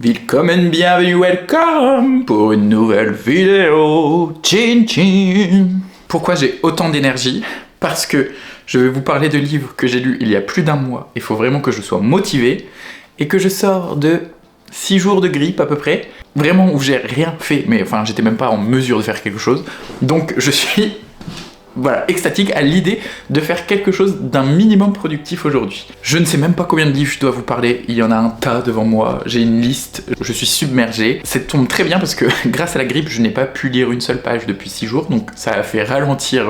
Willkommen, bienvenue, welcome pour une nouvelle vidéo. Chin chin. Pourquoi j'ai autant d'énergie? Parce que je vais vous parler de livres que j'ai lus il y a plus d'un mois. Il faut vraiment que je sois motivé et que je sors de 6 jours de grippe à peu près. Vraiment où j'ai rien fait, mais enfin j'étais même pas en mesure de faire quelque chose. Donc je suis extatique à l'idée de faire quelque chose d'un minimum productif aujourd'hui. Je ne sais même pas combien de livres je dois vous parler, il y en a un tas devant moi, j'ai une liste, je suis submergé. Ça tombe très bien parce que grâce à la grippe, je n'ai pas pu lire une seule page depuis 6 jours, donc ça a fait ralentir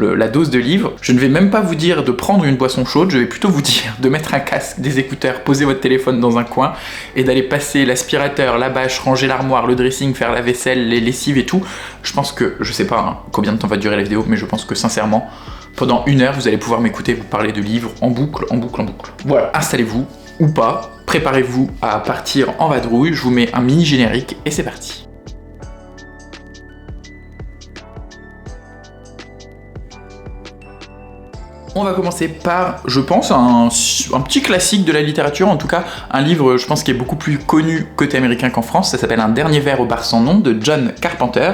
la dose de livres. Je ne vais même pas vous dire de prendre une boisson chaude, je vais plutôt vous dire de mettre un casque, des écouteurs, poser votre téléphone dans un coin et d'aller passer l'aspirateur, la bâche, ranger l'armoire, le dressing, faire la vaisselle, les lessives et tout. Je pense que, je sais pas combien de temps va durer la vidéo, mais je pense que sincèrement, pendant 1 heure, vous allez pouvoir m'écouter vous parler de livres en boucle, en boucle, en boucle. Voilà, installez-vous ou pas, préparez-vous à partir en vadrouille, je vous mets un mini générique et c'est parti. On va commencer par, je pense, un petit classique de la littérature, en tout cas un livre, je pense, qui est beaucoup plus connu côté américain qu'en France. Ça s'appelle Un dernier verre au bar sans nom de John Carpenter.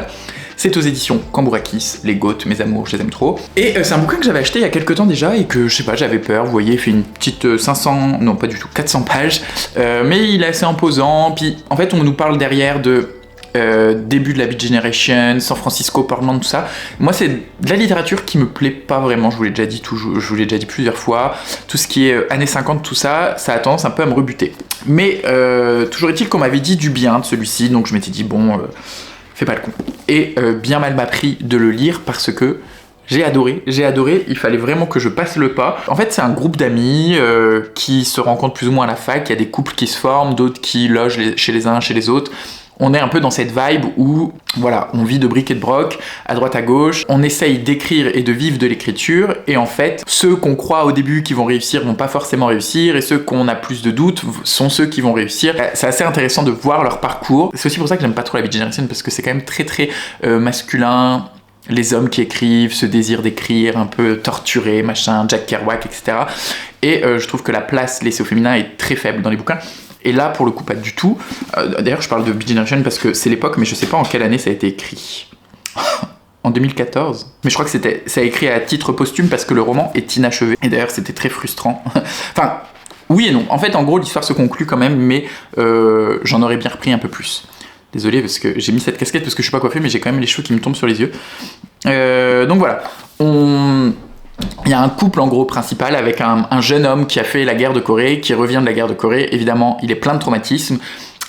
C'est aux éditions Cambourakis, les Goths, mes amours, je les aime trop. Et c'est un bouquin que j'avais acheté il y a quelques temps déjà et que, je sais pas, j'avais peur, vous voyez, il fait une petite 500, non pas du tout, 400 pages, mais il est assez imposant, puis en fait on nous parle derrière de début de la Beat Generation, San Francisco, Portland, tout ça. Moi c'est de la littérature qui me plaît pas vraiment, je vous l'ai déjà dit plusieurs fois, tout ce qui est années 50, tout ça, ça a tendance un peu à me rebuter. Mais toujours est-il qu'on m'avait dit du bien de celui-ci, donc je m'étais dit bon... fais pas le con. Et bien mal m'a pris de le lire parce que j'ai adoré, il fallait vraiment que je passe le pas. En fait, c'est un groupe d'amis qui se rencontrent plus ou moins à la fac, il y a des couples qui se forment, d'autres qui logent chez les uns, chez les autres. On est un peu dans cette vibe où, voilà, on vit de briques et de broc, à droite à gauche, on essaye d'écrire et de vivre de l'écriture, et en fait, ceux qu'on croit au début qui vont réussir vont pas forcément réussir, et ceux qu'on a plus de doutes sont ceux qui vont réussir. C'est assez intéressant de voir leur parcours. C'est aussi pour ça que j'aime pas trop la Beat Generation, parce que c'est quand même très très masculin. Les hommes qui écrivent, ce désir d'écrire, un peu torturé, machin, Jack Kerouac, etc. Et je trouve que la place laissée au féminin est très faible dans les bouquins. Et là, pour le coup, pas du tout. D'ailleurs, je parle de Beat Generation parce que c'est l'époque, mais je sais pas en quelle année ça a été écrit. En 2014. Mais je crois que ça a écrit à titre posthume parce que le roman est inachevé. Et d'ailleurs, c'était très frustrant. Enfin, oui et non. En fait, en gros, l'histoire se conclut quand même, mais j'en aurais bien repris un peu plus. Désolé parce que j'ai mis cette casquette parce que je suis pas coiffé, mais j'ai quand même les cheveux qui me tombent sur les yeux. Donc voilà. Il y a un couple en gros principal avec un jeune homme qui a fait la guerre de Corée, qui revient de la guerre de Corée. Évidemment, il est plein de traumatismes.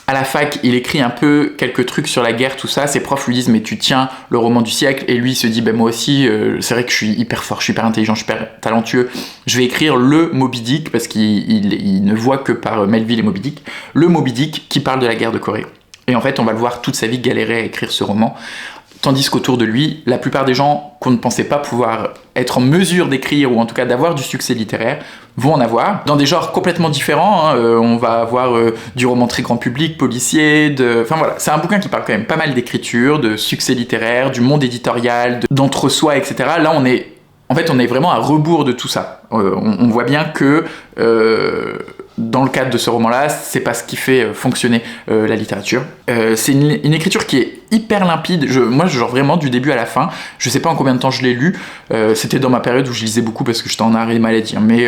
À la fac, il écrit un peu quelques trucs sur la guerre, tout ça. Ses profs lui disent mais tu tiens le roman du siècle. Et lui il se dit moi aussi, c'est vrai que je suis hyper fort, je suis hyper intelligent, je suis hyper talentueux. Je vais écrire le Moby Dick parce qu'il ne voit que par Melville et Moby Dick. Le Moby Dick qui parle de la guerre de Corée. Et en fait, on va le voir toute sa vie galérer à écrire ce roman. Tandis qu'autour de lui, la plupart des gens qu'on ne pensait pas pouvoir être en mesure d'écrire, ou en tout cas d'avoir du succès littéraire, vont en avoir. Dans des genres complètement différents, on va avoir du roman très grand public, policier, enfin voilà. C'est un bouquin qui parle quand même pas mal d'écriture, de succès littéraire, du monde éditorial, d'entre-soi, etc. Là, on est vraiment à rebours de tout ça. On voit bien que... dans le cadre de ce roman-là, c'est pas ce qui fait fonctionner la littérature. C'est une écriture qui est hyper limpide. Moi, genre vraiment du début à la fin, je sais pas en combien de temps je l'ai lu. C'était dans ma période où je lisais beaucoup parce que j'étais en arrêt maladie. Mais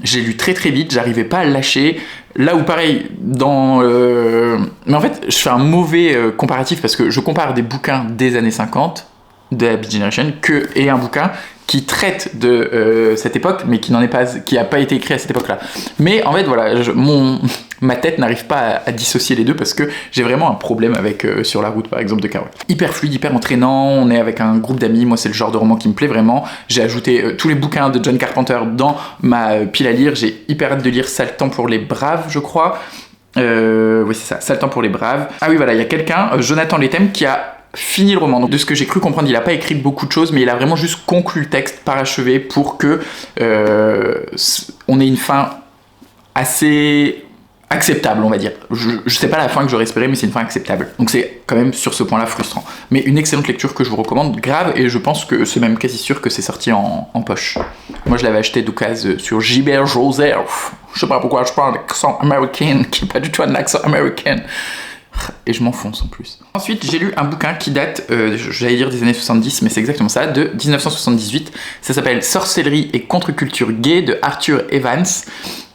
j'ai lu très très vite, j'arrivais pas à le lâcher. Là où pareil, mais en fait, je fais un mauvais comparatif parce que je compare des bouquins des années 50, de la Beat Generation, et un bouquin qui traite de cette époque, mais qui n'a pas été écrit à cette époque-là. Mais en fait, voilà, ma tête n'arrive pas à dissocier les deux parce que j'ai vraiment un problème avec Sur la route, par exemple, de Kerouac. Hyper fluide, hyper entraînant, on est avec un groupe d'amis, moi c'est le genre de roman qui me plaît vraiment. J'ai ajouté tous les bouquins de John Carpenter dans ma pile à lire, j'ai hyper hâte de lire Sale temps pour les braves, je crois. Oui, c'est ça, Sale temps pour les braves. Ah oui, voilà, il y a quelqu'un, Jonathan Lethem, qui a fini le roman. Donc, de ce que j'ai cru comprendre, il n'a pas écrit beaucoup de choses, mais il a vraiment juste conclu le texte parachevé pour que on ait une fin assez acceptable, on va dire. Je sais pas la fin que j'aurais espéré, mais c'est une fin acceptable. Donc c'est quand même sur ce point-là frustrant. Mais une excellente lecture que je vous recommande, grave, et je pense que c'est même quasi sûr que c'est sorti en poche. Moi je l'avais acheté d'occasion sur Gilbert Joseph. Je sais pas pourquoi je parle d'accent américain, qui n'est pas du tout un accent américain. Et je m'enfonce en plus. Ensuite, j'ai lu un bouquin qui date, j'allais dire des années 70, mais c'est exactement ça, de 1978. Ça s'appelle Sorcellerie et contre-culture gay de Arthur Evans.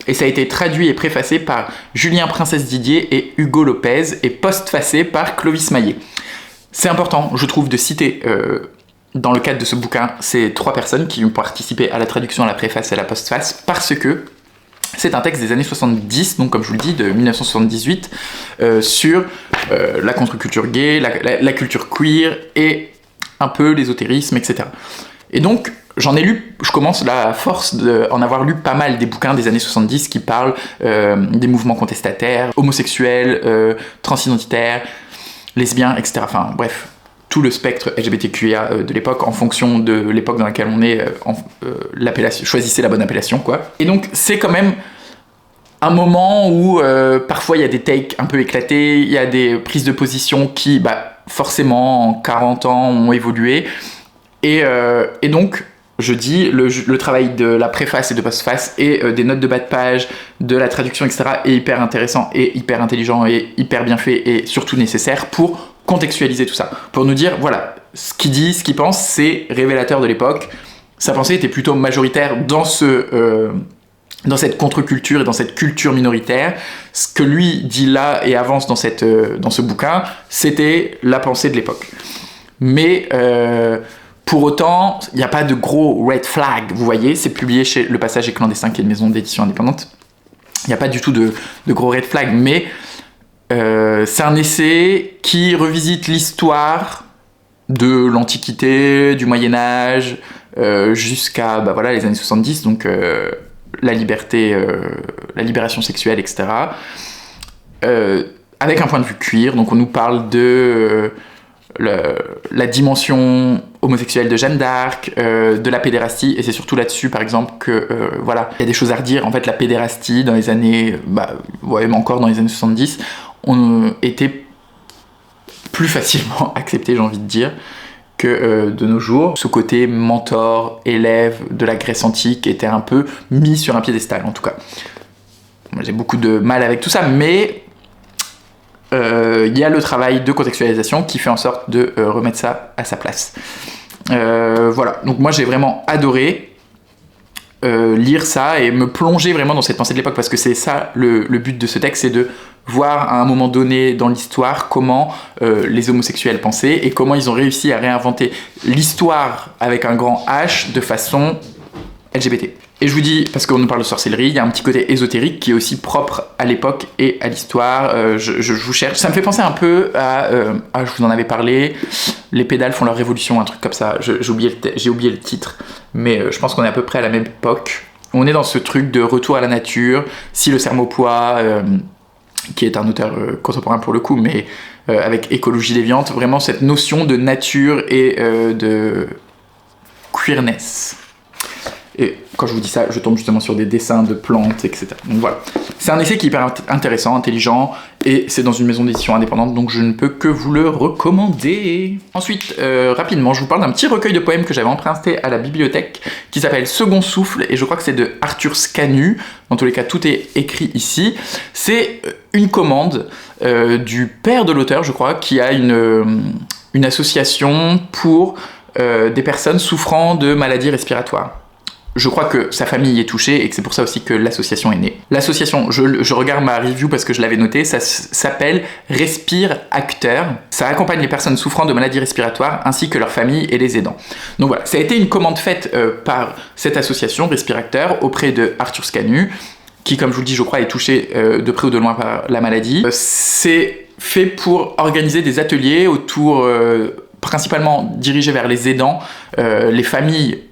Et ça a été traduit et préfacé par Julien Princesse Didier et Hugo Lopez et postfacé par Clovis Maillet. C'est important, je trouve, de citer dans le cadre de ce bouquin ces 3 personnes qui ont participé à la traduction, à la préface et à la postface, parce que c'est un texte des années 70, donc comme je vous le dis, de 1978, sur la contre-culture gay, la culture queer et un peu l'ésotérisme, etc. Et donc, j'en ai lu, je commence là à force d'en avoir lu pas mal des bouquins des années 70 qui parlent des mouvements contestataires, homosexuels, transidentitaires, lesbiens, etc. Enfin bref, tout le spectre LGBTQIA de l'époque en fonction de l'époque dans laquelle on est, l'appellation, choisissez la bonne appellation, quoi. Et donc c'est quand même un moment où parfois il y a des takes un peu éclatés, il y a des prises de position qui, forcément, en 40 ans ont évolué. Et donc, je dis, le travail de la préface et de postface et des notes de bas de page, de la traduction, etc. est hyper intéressant et hyper intelligent et hyper bien fait et surtout nécessaire pour contextualiser tout ça. Pour nous dire, voilà, ce qu'il dit, ce qu'il pense, c'est révélateur de l'époque. Sa pensée était plutôt majoritaire dans cette contre-culture et dans cette culture minoritaire. Ce que lui dit là et avance dans ce bouquin, c'était la pensée de l'époque. Mais pour autant, il n'y a pas de gros red flag, vous voyez, c'est publié chez Le Passage est clandestin, qui est une maison d'édition indépendante. Il n'y a pas du tout de gros red flag, mais c'est un essai qui revisite l'histoire de l'Antiquité, du Moyen-Âge, jusqu'à les années 70, donc la liberté, la libération sexuelle, etc. Avec un point de vue queer, donc on nous parle de la dimension homosexuelle de Jeanne d'Arc, de la pédérastie, et c'est surtout là-dessus, par exemple, que il y a des choses à redire. En fait, la pédérastie, dans les années, mais encore dans les années 70, on était plus facilement accepté, j'ai envie de dire, que de nos jours. Ce côté mentor, élève de la Grèce antique était un peu mis sur un piédestal, en tout cas. Moi, j'ai beaucoup de mal avec tout ça, mais il y a le travail de contextualisation qui fait en sorte de remettre ça à sa place. Voilà, donc moi j'ai vraiment adoré lire ça et me plonger vraiment dans cette pensée de l'époque, parce que c'est ça le but de ce texte, c'est de voir à un moment donné dans l'histoire comment les homosexuels pensaient et comment ils ont réussi à réinventer l'histoire avec un grand H de façon LGBT. Et je vous dis, parce qu'on nous parle de sorcellerie, il y a un petit côté ésotérique qui est aussi propre à l'époque et à l'histoire. Je vous cherche. Ça me fait penser un peu à... je vous en avais parlé, Les pédales font leur révolution, un truc comme ça. J'ai oublié le titre, mais je pense qu'on est à peu près à la même époque. On est dans ce truc de retour à la nature. Si le Sermopois, qui est un auteur contemporain pour le coup, mais avec écologie déviante, vraiment cette notion de nature et de queerness. Et quand je vous dis ça, je tombe justement sur des dessins de plantes, etc. Donc voilà. C'est un essai qui est hyper intéressant, intelligent, et c'est dans une maison d'édition indépendante, donc je ne peux que vous le recommander. Ensuite, rapidement, je vous parle d'un petit recueil de poèmes que j'avais emprunté à la bibliothèque, qui s'appelle Second Souffle, et je crois que c'est de Arthur Scanu. Dans tous les cas, tout est écrit ici. C'est une commande du père de l'auteur, je crois, qui a une association pour des personnes souffrant de maladies respiratoires. Je crois que sa famille est touchée et que c'est pour ça aussi que l'association est née. L'association, je regarde ma review parce que je l'avais noté, ça s'appelle Respire Acteur. Ça accompagne les personnes souffrant de maladies respiratoires ainsi que leurs familles et les aidants. Donc voilà, ça a été une commande faite par cette association Respire Acteur auprès de Arthur Scanu, qui, comme je vous le dis, je crois, est touché de près ou de loin par la maladie. C'est fait pour organiser des ateliers autour, principalement dirigés vers les aidants, les familles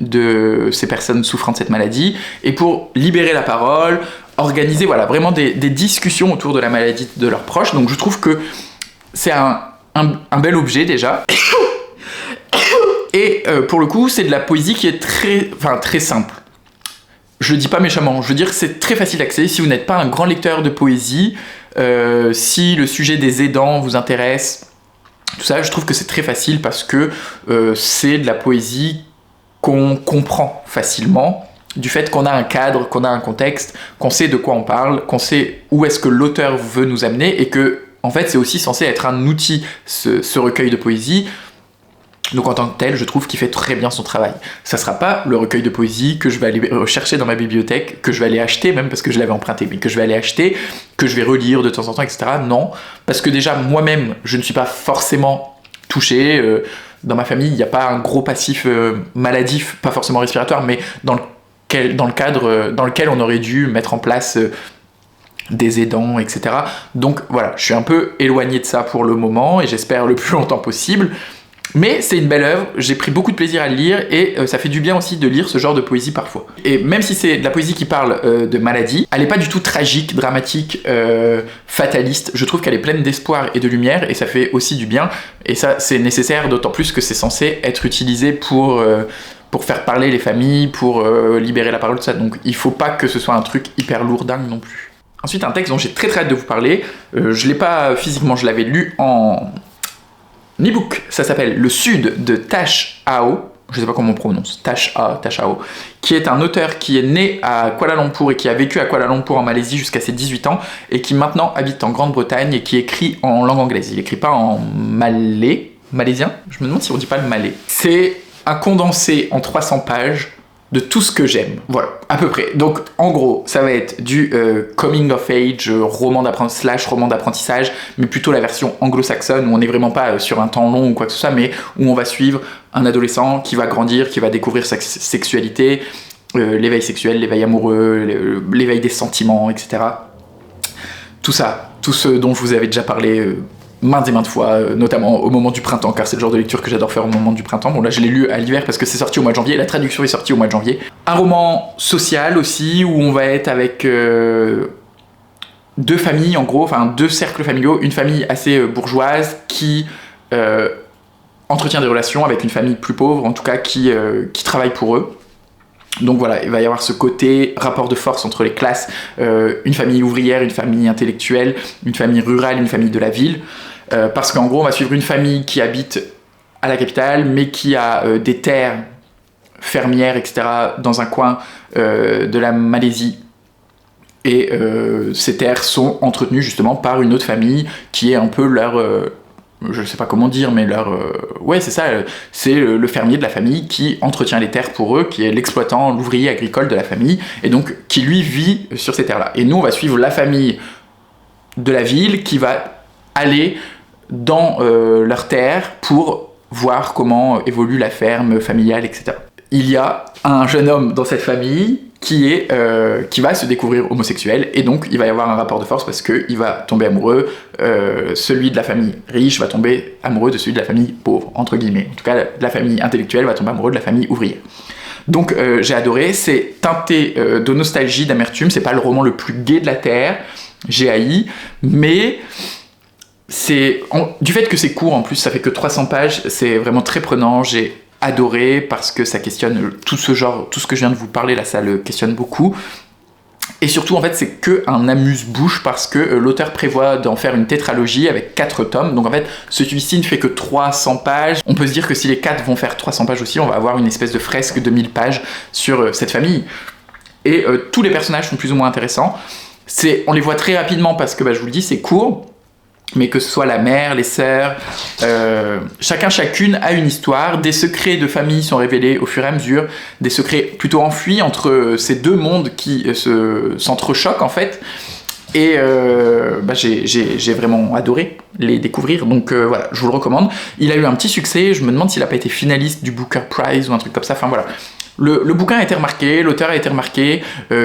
de ces personnes souffrant de cette maladie, et pour libérer la parole, organiser vraiment des discussions autour de la maladie de leurs proches. Donc je trouve que c'est un bel objet déjà. Et pour le coup, c'est de la poésie qui est très simple. Je le dis pas méchamment, je veux dire que c'est très facile d'accès. Si vous n'êtes pas un grand lecteur de poésie, si le sujet des aidants vous intéresse, tout ça, je trouve que c'est très facile parce que c'est de la poésie qu'on comprend facilement, du fait qu'on a un cadre, qu'on a un contexte, qu'on sait de quoi on parle, qu'on sait où est-ce que l'auteur veut nous amener, et que, en fait, c'est aussi censé être un outil, ce recueil de poésie. Donc en tant que tel, je trouve qu'il fait très bien son travail. Ça sera pas le recueil de poésie que je vais aller rechercher dans ma bibliothèque, que je vais aller acheter, même parce que je l'avais emprunté, mais que je vais aller acheter, que je vais relire de temps en temps, etc. Non, parce que déjà, moi-même, je ne suis pas forcément touché. Dans ma famille, il n'y a pas un gros passif maladif, pas forcément respiratoire, mais dans le cadre dans lequel on aurait dû mettre en place des aidants, etc. Donc voilà, je suis un peu éloigné de ça pour le moment, et j'espère le plus longtemps possible. Mais c'est une belle œuvre, j'ai pris beaucoup de plaisir à le lire, et ça fait du bien aussi de lire ce genre de poésie parfois. Et même si c'est de la poésie qui parle de maladie, elle n'est pas du tout tragique, dramatique, fataliste. Je trouve qu'elle est pleine d'espoir et de lumière, et ça fait aussi du bien. Et ça, c'est nécessaire, d'autant plus que c'est censé être utilisé pour faire parler les familles, pour libérer la parole, tout ça. Donc il faut pas que ce soit un truc hyper lourdingue non plus. Ensuite, un texte dont j'ai très très hâte de vous parler. Je l'ai pas physiquement, je l'avais lu en e-book. Ça s'appelle Le Sud de Tash Ao. Je sais pas comment on prononce, Tash Ao, qui est un auteur qui est né à Kuala Lumpur et qui a vécu à Kuala Lumpur en Malaisie jusqu'à ses 18 ans et qui maintenant habite en Grande-Bretagne et qui écrit en langue anglaise. Il écrit pas en malaisien. Je me demande si on dit pas le malais. C'est un condensé en 300 pages de tout ce que j'aime. Voilà, à peu près. Donc, en gros, ça va être du coming of age, roman d'apprentissage, mais plutôt la version anglo-saxonne, où on n'est vraiment pas sur un temps long ou quoi que ce soit, mais où on va suivre un adolescent qui va grandir, qui va découvrir sa sexualité, l'éveil sexuel, l'éveil amoureux, l'éveil des sentiments, etc. Tout ça, tout ce dont je vous avais déjà parlé maintes et maintes fois, notamment au moment du printemps, car c'est le genre de lecture que j'adore faire au moment du printemps. Bon, là je l'ai lu à l'hiver parce que c'est sorti au mois de janvier, la traduction est sortie au mois de janvier. Un roman social aussi, où on va être avec deux familles en gros, enfin deux cercles familiaux, une famille assez bourgeoise qui entretient des relations avec une famille plus pauvre, en tout cas qui travaille pour eux. Donc voilà, il va y avoir ce côté rapport de force entre les classes, une famille ouvrière, une famille intellectuelle, une famille rurale, une famille de la ville. Parce qu'en gros, on va suivre une famille qui habite à la capitale, mais qui a des terres fermières, etc., dans un coin de la Malaisie. Et ces terres sont entretenues justement par une autre famille qui est un peu leur... je sais pas comment dire, mais ouais, c'est ça, c'est le fermier de la famille qui entretient les terres pour eux, qui est l'exploitant, l'ouvrier agricole de la famille, et donc qui lui vit sur ces terres-là. Et nous, on va suivre la famille de la ville qui va aller dans leurs terres pour voir comment évolue la ferme familiale, etc. Il y a un jeune homme dans cette famille qui va se découvrir homosexuel, et donc il va y avoir un rapport de force parce qu'il va tomber amoureux, celui de la famille riche va tomber amoureux de celui de la famille pauvre, entre guillemets. En tout cas, la famille intellectuelle va tomber amoureux de la famille ouvrière. Donc j'ai adoré, c'est teinté de nostalgie, d'amertume, c'est pas le roman le plus gai de la Terre, j'ai haï, mais du fait que c'est court en plus, ça fait que 300 pages, c'est vraiment très prenant, j'ai adoré parce que ça questionne tout ce genre, tout ce que je viens de vous parler là, ça le questionne beaucoup. Et surtout, en fait, c'est que un amuse-bouche parce que l'auteur prévoit d'en faire une tétralogie avec 4 tomes. Donc en fait, celui-ci ne fait que 300 pages. On peut se dire que si les 4 vont faire 300 pages aussi, on va avoir une espèce de fresque de 1000 pages sur cette famille. Et tous les personnages sont plus ou moins intéressants. On les voit très rapidement parce que, je vous le dis, c'est court. Mais que ce soit la mère, les sœurs, chacune a une histoire, des secrets de famille sont révélés au fur et à mesure, des secrets plutôt enfuis entre ces deux mondes qui s'entrechoquent en fait, et j'ai vraiment adoré les découvrir, donc voilà, je vous le recommande. Il a eu un petit succès, je me demande s'il n'a pas été finaliste du Booker Prize ou un truc comme ça, enfin voilà. Le bouquin a été remarqué, l'auteur a été remarqué,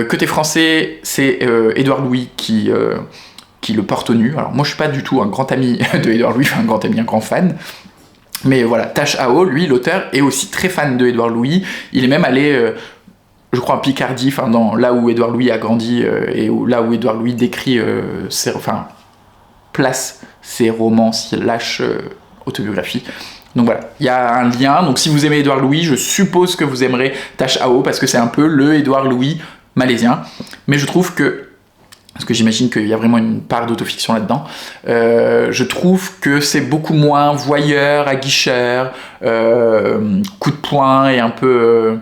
côté français, c'est Édouard Louis qui le porte au nu. Alors moi je suis pas du tout un grand ami de Édouard Louis, un grand ami, un grand fan, mais voilà, Tash Ao, lui, l'auteur, est aussi très fan de Édouard Louis. Il est même allé, je crois, en Picardie, là où Édouard Louis a grandi, et là où Édouard Louis décrit place ses romans / autobiographie. Donc voilà, il y a un lien. Donc si vous aimez Édouard Louis, je suppose que vous aimerez Tash Ao, parce que c'est un peu le Édouard Louis malaisien. Mais je trouve que, parce que j'imagine qu'il y a vraiment une part d'autofiction là-dedans, je trouve que c'est beaucoup moins voyeur, aguicheur, coup de poing et un peu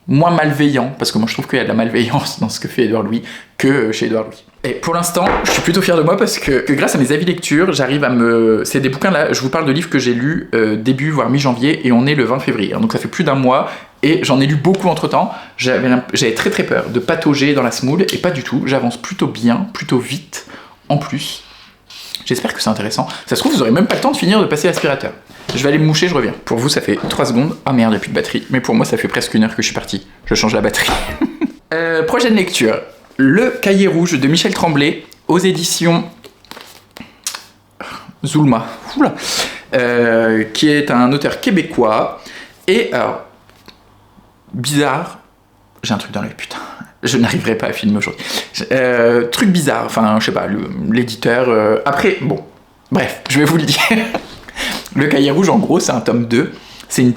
moins malveillant, parce que moi je trouve qu'il y a de la malveillance dans ce que fait Édouard Louis que chez Édouard Louis. Et pour l'instant, je suis plutôt fier de moi parce que grâce à mes avis lecture, j'arrive à me... C'est des bouquins là, je vous parle de livres que j'ai lus début voire mi-janvier et on est le 20 février. Donc ça fait plus d'un mois et j'en ai lu beaucoup entre temps. J'avais très très peur de patauger dans la semoule et pas du tout. J'avance plutôt bien, plutôt vite en plus. J'espère que c'est intéressant. Ça se trouve, vous aurez même pas le temps de finir de passer l'aspirateur. Je vais aller me moucher, je reviens. Pour vous, ça fait 3 secondes. Ah merde, il n'y a plus de batterie. Mais pour moi, ça fait presque 1 heure que je suis parti. Je change la batterie. Prochaine lecture. Le Cahier rouge de Michel Tremblay aux éditions Zulma. Oula. Qui est un auteur québécois. Et alors, bizarre. J'ai un truc dans l'œil, putain. Je n'arriverai pas à filmer aujourd'hui. Truc bizarre, enfin, je sais pas, l'éditeur... Après, bon, bref, je vais vous le dire. Le Cahier rouge, en gros, c'est un tome 2. C'est une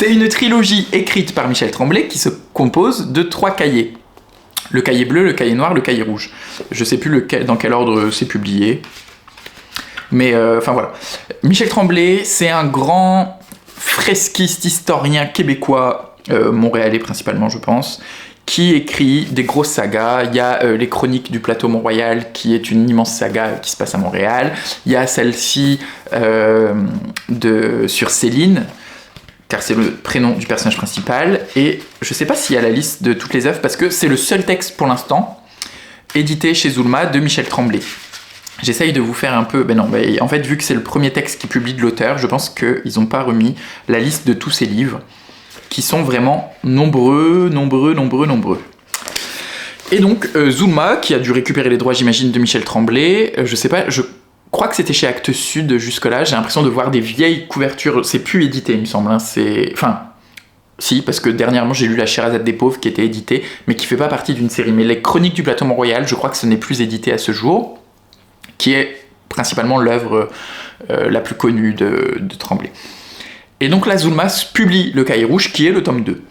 C'est une trilogie écrite par Michel Tremblay qui se compose de 3 cahiers. Le cahier bleu, le cahier noir, le cahier rouge. Je sais plus dans quel ordre c'est publié. Mais, enfin voilà. Michel Tremblay, c'est un grand fresquiste historien québécois, montréalais principalement, je pense, qui écrit des grosses sagas. Il y a les Chroniques du plateau Mont-Royal, qui est une immense saga qui se passe à Montréal. Il y a celle-ci sur Céline, car c'est le prénom du personnage principal. Et je sais pas s'il y a la liste de toutes les œuvres, parce que c'est le seul texte pour l'instant édité chez Zulma de Michel Tremblay. J'essaye de vous faire un peu... en fait, vu que c'est le premier texte qui publie de l'auteur, je pense qu'ils n'ont pas remis la liste de tous ses livres, qui sont vraiment nombreux. Et donc, Zulma, qui a dû récupérer les droits, j'imagine, de Michel Tremblay, je sais pas, je crois que c'était chez Actes Sud jusque-là, j'ai l'impression de voir des vieilles couvertures, c'est plus édité, il me semble, hein, c'est... Enfin, si, parce que dernièrement, j'ai lu La Sherazade des pauvres, qui était éditée, mais qui fait pas partie d'une série. Mais les Chroniques du plateau Mont-Royal, je crois que ce n'est plus édité à ce jour, qui est principalement l'œuvre la plus connue de Tremblay. Et donc là, Zulma publie le Cahier rouge, qui est le tome 2.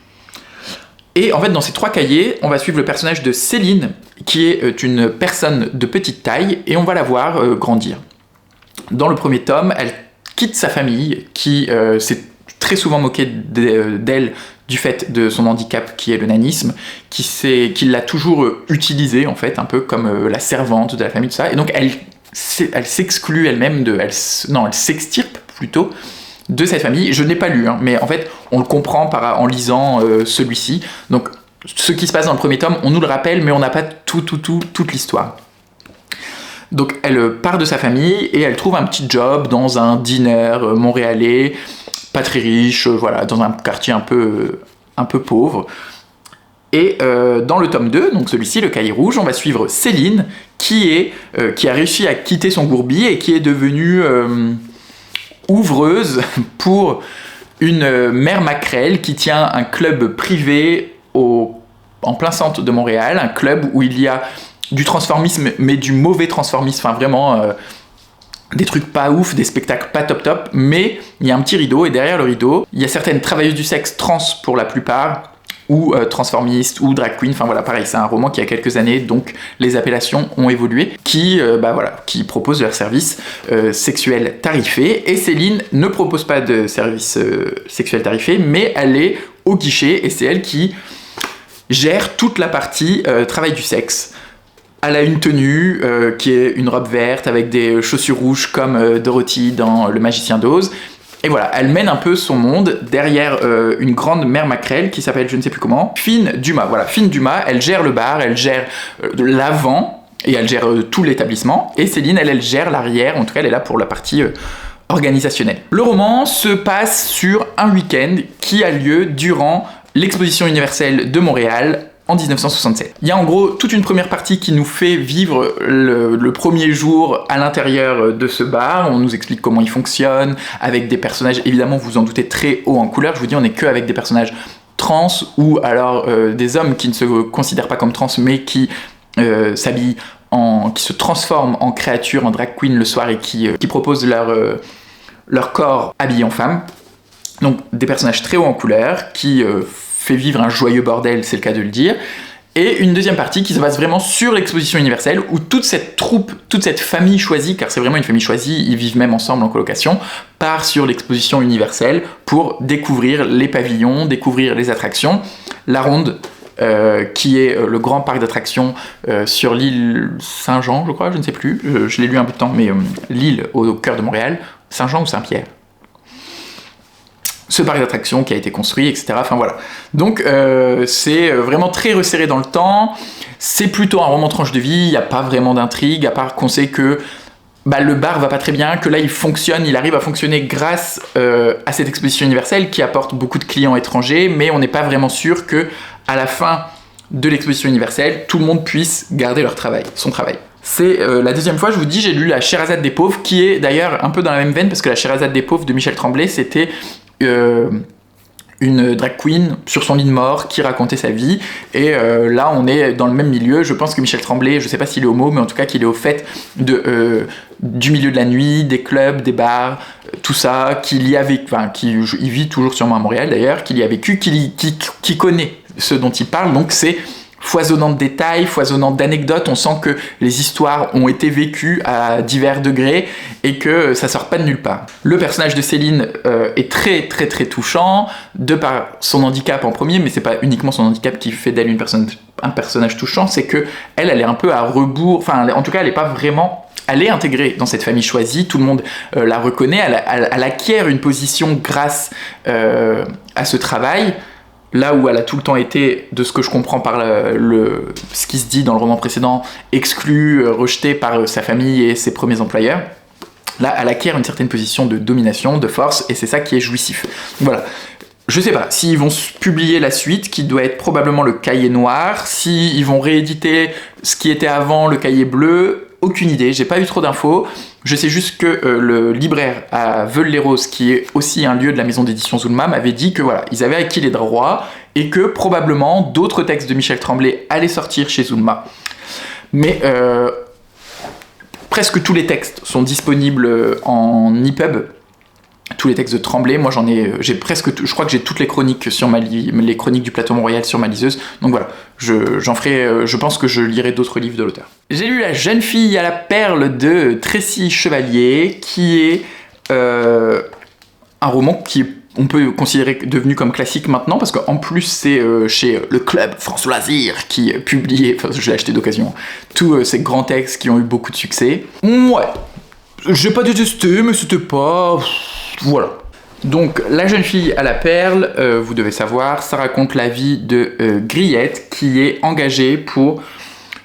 Et en fait, dans ces 3 cahiers, on va suivre le personnage de Céline, qui est une personne de petite taille, et on va la voir grandir. Dans le premier tome, elle quitte sa famille, qui s'est très souvent moquée d'elle du fait de son handicap, qui est le nanisme, qui l'a toujours utilisée, en fait, un peu comme la servante de la famille, tout ça. Et donc, elle s'exclut elle-même elle s'extirpe plutôt de cette famille. Je n'ai pas lu, hein, mais en fait, on le comprend en lisant celui-ci. Donc, ce qui se passe dans le premier tome, on nous le rappelle, mais on n'a pas toute l'histoire. Donc, elle part de sa famille et elle trouve un petit job dans un diner montréalais, pas très riche, voilà, dans un quartier un peu pauvre. Et dans le tome 2, donc celui-ci, le Cahier rouge, on va suivre Céline, qui a réussi à quitter son gourbi et qui est devenue ouvreuse pour une mère Macrel qui tient un club privé en plein centre de Montréal, un club où il y a du transformisme, mais du mauvais transformisme, enfin vraiment des trucs pas ouf, des spectacles pas top, mais il y a un petit rideau, et derrière le rideau, il y a certaines travailleuses du sexe trans pour la plupart, ou transformistes, ou drag queen, enfin voilà, pareil, c'est un roman qui a quelques années, donc les appellations ont évolué, qui proposent leur service sexuel tarifé, et Céline ne propose pas de service sexuel tarifé, mais elle est au guichet, et c'est elle qui gère toute la partie travail du sexe. Elle a une tenue qui est une robe verte avec des chaussures rouges comme Dorothy dans Le Magicien d'Oz. Et voilà, elle mène un peu son monde derrière une grande mère Macrel qui s'appelle je ne sais plus comment, Fine Dumas. Voilà, Fine Dumas, elle gère le bar, elle gère l'avant et elle gère tout l'établissement. Et Céline, elle gère l'arrière, en tout cas elle est là pour la partie organisationnelle. Le roman se passe sur un week-end qui a lieu durant l'exposition universelle de Montréal en 1967. Il y a en gros toute une première partie qui nous fait vivre le premier jour à l'intérieur de ce bar. On nous explique comment il fonctionne, avec des personnages, évidemment vous vous en doutez, très haut en couleur. Je vous dis, on n'est que avec des personnages trans, ou alors des hommes qui ne se considèrent pas comme trans, mais qui s'habillent qui se transforment en créatures, en drag queen le soir, et qui proposent leur corps habillé en femme. Donc des personnages très haut en couleur, qui fait vivre un joyeux bordel, c'est le cas de le dire. Et une deuxième partie qui se base vraiment sur l'exposition universelle, où toute cette troupe, toute cette famille choisie, car c'est vraiment une famille choisie, ils vivent même ensemble en colocation, part sur l'exposition universelle pour découvrir les pavillons, découvrir les attractions. La Ronde, qui est le grand parc d'attractions sur l'île Saint-Jean, je crois, je ne sais plus, je l'ai lu un peu de temps, mais l'île au cœur de Montréal, Saint-Jean ou Saint-Pierre. Ce parc d'attractions qui a été construit, etc. Enfin voilà. Donc c'est vraiment très resserré dans le temps, c'est plutôt un roman tranche de vie, il n'y a pas vraiment d'intrigue, à part qu'on sait que le bar va pas très bien, que là il arrive à fonctionner grâce à cette exposition universelle qui apporte beaucoup de clients étrangers, mais on n'est pas vraiment sûr que à la fin de l'exposition universelle, tout le monde puisse garder son travail. C'est la deuxième fois, je vous dis, j'ai lu La Sherazade des pauvres, qui est d'ailleurs un peu dans la même veine, parce que La Sherazade des pauvres de Michel Tremblay, c'était une drag queen sur son lit de mort qui racontait sa vie, et là on est dans le même milieu. Je pense que Michel Tremblay, je sais pas s'il est homo, mais en tout cas qu'il est au fait du milieu de la nuit, des clubs, des bars, tout ça, qu'il vit toujours sûrement à Montréal d'ailleurs, qu'il y a vécu, qui connaît ce dont il parle, donc c'est foisonnant de détails, foisonnant d'anecdotes, on sent que les histoires ont été vécues à divers degrés et que ça sort pas de nulle part. Le personnage de Céline est très très très touchant, de par son handicap en premier, mais c'est pas uniquement son handicap qui fait d'elle un personnage touchant, c'est que elle est un peu à rebours, en tout cas elle est pas vraiment... Elle est intégrée dans cette famille choisie, tout le monde la reconnaît, elle acquiert une position grâce à ce travail, là où elle a tout le temps été, de ce que je comprends par ce qui se dit dans le roman précédent, exclue, rejetée par sa famille et ses premiers employeurs. Là, elle acquiert une certaine position de domination, de force, et c'est ça qui est jouissif. Voilà. Je sais pas s'ils vont publier la suite, qui doit être probablement le cahier noir, s'ils vont rééditer ce qui était avant le cahier bleu, aucune idée, j'ai pas eu trop d'infos. Je sais juste que le libraire à Veules-les-Roses, qui est aussi un lieu de la maison d'édition Zulma, m'avait dit que voilà, ils avaient acquis les droits et que probablement d'autres textes de Michel Tremblay allaient sortir chez Zulma. Mais presque tous les textes sont disponibles en EPUB. Tous les textes de Tremblay, moi j'ai presque je crois que j'ai toutes les chroniques sur les chroniques du plateau Montréal sur ma liseuse, donc voilà, je pense que je lirai d'autres livres de l'auteur. J'ai lu La jeune fille à la perle de Tracy Chevalier, qui est un roman on peut considérer devenu comme classique maintenant, parce qu'en plus c'est chez le Club France Loisirs qui publiait, je l'ai acheté d'occasion, tous ces grands textes qui ont eu beaucoup de succès. Ouais, j'ai pas détesté, mais c'était pas... Voilà. Donc, La jeune fille à la perle, vous devez savoir, ça raconte la vie de Griette, qui est engagée pour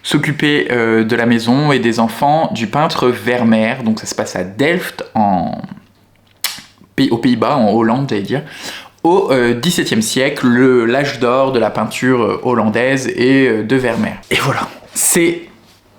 s'occuper de la maison et des enfants du peintre Vermeer. Donc ça se passe à Delft, aux Pays-Bas, en Hollande, j'allais dire, au XVIIe siècle, l'âge d'or de la peinture hollandaise et de Vermeer. Et voilà. C'est...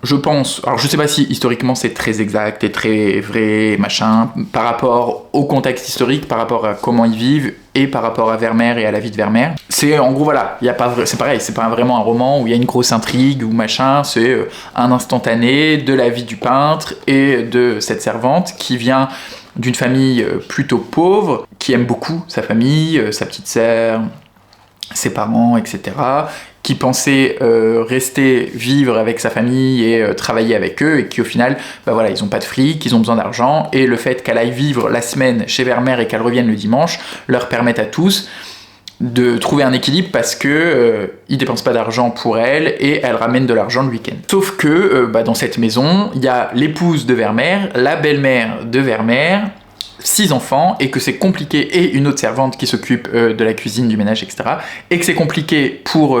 Je pense, alors je sais pas si historiquement c'est très exact et très vrai, machin, par rapport au contexte historique, par rapport à comment ils vivent et par rapport à Vermeer et à la vie de Vermeer. C'est en gros voilà, c'est pareil, c'est pas vraiment un roman où il y a une grosse intrigue ou machin, c'est un instantané de la vie du peintre et de cette servante qui vient d'une famille plutôt pauvre, qui aime beaucoup sa famille, sa petite sœur, ses parents, etc., qui pensait rester vivre avec sa famille et travailler avec eux, et qui au final, voilà, ils ont pas de fric, ils ont besoin d'argent, et le fait qu'elle aille vivre la semaine chez Vermeer et qu'elle revienne le dimanche leur permettent à tous de trouver un équilibre, parce que ils dépensent pas d'argent pour elle et elle ramène de l'argent le week-end. Sauf que dans cette maison, il y a l'épouse de Vermeer, la belle-mère de Vermeer, 6 enfants, et que c'est compliqué, et une autre servante qui s'occupe de la cuisine, du ménage, etc. Et que c'est compliqué pour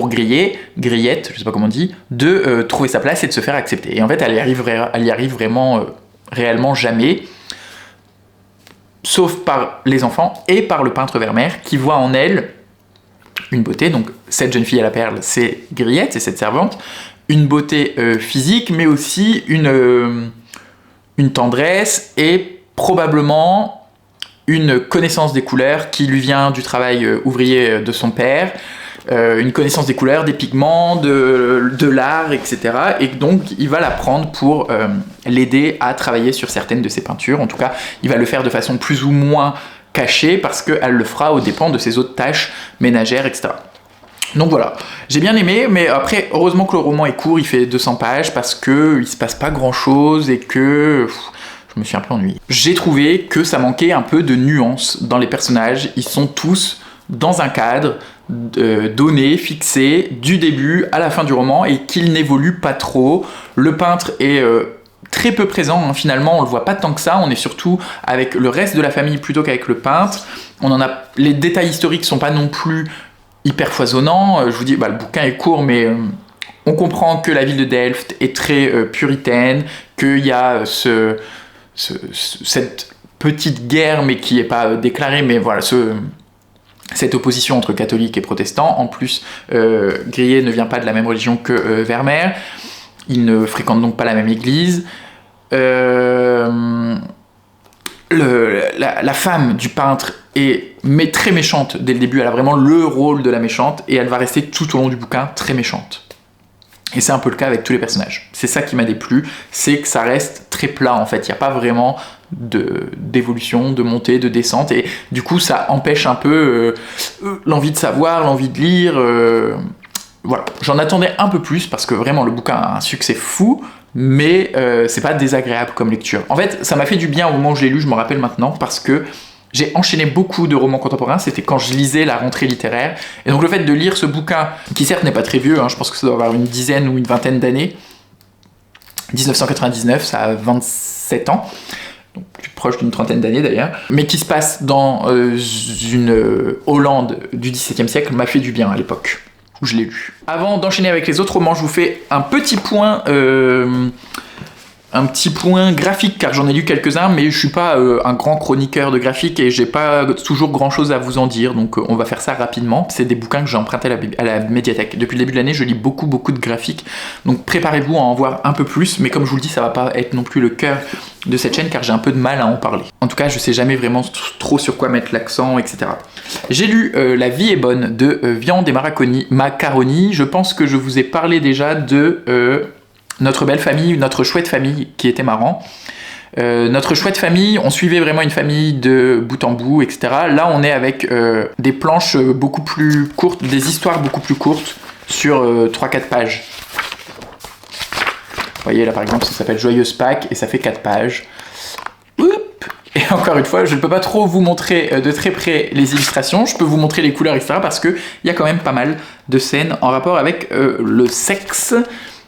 Griette, je sais pas comment on dit, de trouver sa place et de se faire accepter. Et en fait, elle y arrive vraiment, réellement jamais, sauf par les enfants et par le peintre Vermeer, qui voit en elle une beauté. Donc cette jeune fille à la perle, c'est Griette, c'est cette servante, une beauté physique, mais aussi une tendresse et probablement une connaissance des couleurs qui lui vient du travail ouvrier de son père, une connaissance des couleurs, des pigments, de l'art, etc. Et donc il va l'apprendre pour l'aider à travailler sur certaines de ses peintures. En tout cas, il va le faire de façon plus ou moins cachée, parce qu'elle le fera aux dépens de ses autres tâches ménagères, etc. Donc voilà, j'ai bien aimé, mais après, heureusement que le roman est court, il fait 200 pages, parce que il se passe pas grand-chose, et que je me suis un peu ennuyé. J'ai trouvé que ça manquait un peu de nuance dans les personnages, ils sont tous dans un cadre donné, fixé, du début à la fin du roman, et qu'ils n'évoluent pas trop. Le peintre est très peu présent, hein, finalement, on le voit pas tant que ça, on est surtout avec le reste de la famille plutôt qu'avec le peintre. Les détails historiques sont pas non plus hyper cette je vous dis, le bouquin est court, mais on comprend que la ville de Delft est très puritaine, qu'il y a cette petite guerre, mais qui n'est pas déclarée, mais voilà, cette opposition entre catholiques et protestants. En plus, Grillet ne vient pas de la même religion que Vermeer, il ne fréquente donc pas la même église. La femme du peintre est très méchante dès le début, elle a vraiment le rôle de la méchante, et elle va rester tout au long du bouquin très méchante. Et c'est un peu le cas avec tous les personnages. C'est ça qui m'a déplu, c'est que ça reste très plat en fait, il n'y a pas vraiment d'évolution, de montée, de descente, et du coup ça empêche un peu l'envie de savoir, l'envie de lire. Voilà, j'en attendais un peu plus parce que vraiment le bouquin a un succès fou, mais c'est pas désagréable comme lecture. En fait, ça m'a fait du bien au moment où je l'ai lu, je me rappelle maintenant, parce que j'ai enchaîné beaucoup de romans contemporains, c'était quand je lisais la rentrée littéraire, et donc le fait de lire ce bouquin, qui certes n'est pas très vieux, hein, je pense que ça doit avoir une dizaine ou une vingtaine d'années, 1999, ça a 27 ans, donc plus proche d'une trentaine d'années d'ailleurs, mais qui se passe dans une Hollande du XVIIe siècle, m'a fait du bien à l'époque où je l'ai lu. Avant d'enchaîner avec les autres romans, je vous fais un petit point graphique, car j'en ai lu quelques-uns, mais je suis pas un grand chroniqueur de graphique et j'ai pas toujours grand-chose à vous en dire, donc on va faire ça rapidement. C'est des bouquins que j'ai empruntés à la médiathèque. Depuis le début de l'année, je lis beaucoup de graphiques, donc préparez-vous à en voir un peu plus, mais comme je vous le dis, ça va pas être non plus le cœur de cette chaîne, car j'ai un peu de mal à en parler. En tout cas, je sais jamais vraiment trop sur quoi mettre l'accent, etc. J'ai lu La vie est bonne de Viande et Macaroni. Je pense que je vous ai parlé déjà de Notre belle famille, Notre chouette famille, qui était marrant. Notre chouette famille, on suivait vraiment une famille de bout en bout, etc. Là, on est avec des planches beaucoup plus courtes, des histoires beaucoup plus courtes, sur 3-4 pages. Vous voyez, là, par exemple, ça s'appelle Joyeuse Pâques, et ça fait 4 pages. Oups. Et encore une fois, je ne peux pas trop vous montrer de très près les illustrations, je peux vous montrer les couleurs, etc. parce qu'il y a quand même pas mal de scènes en rapport avec le sexe.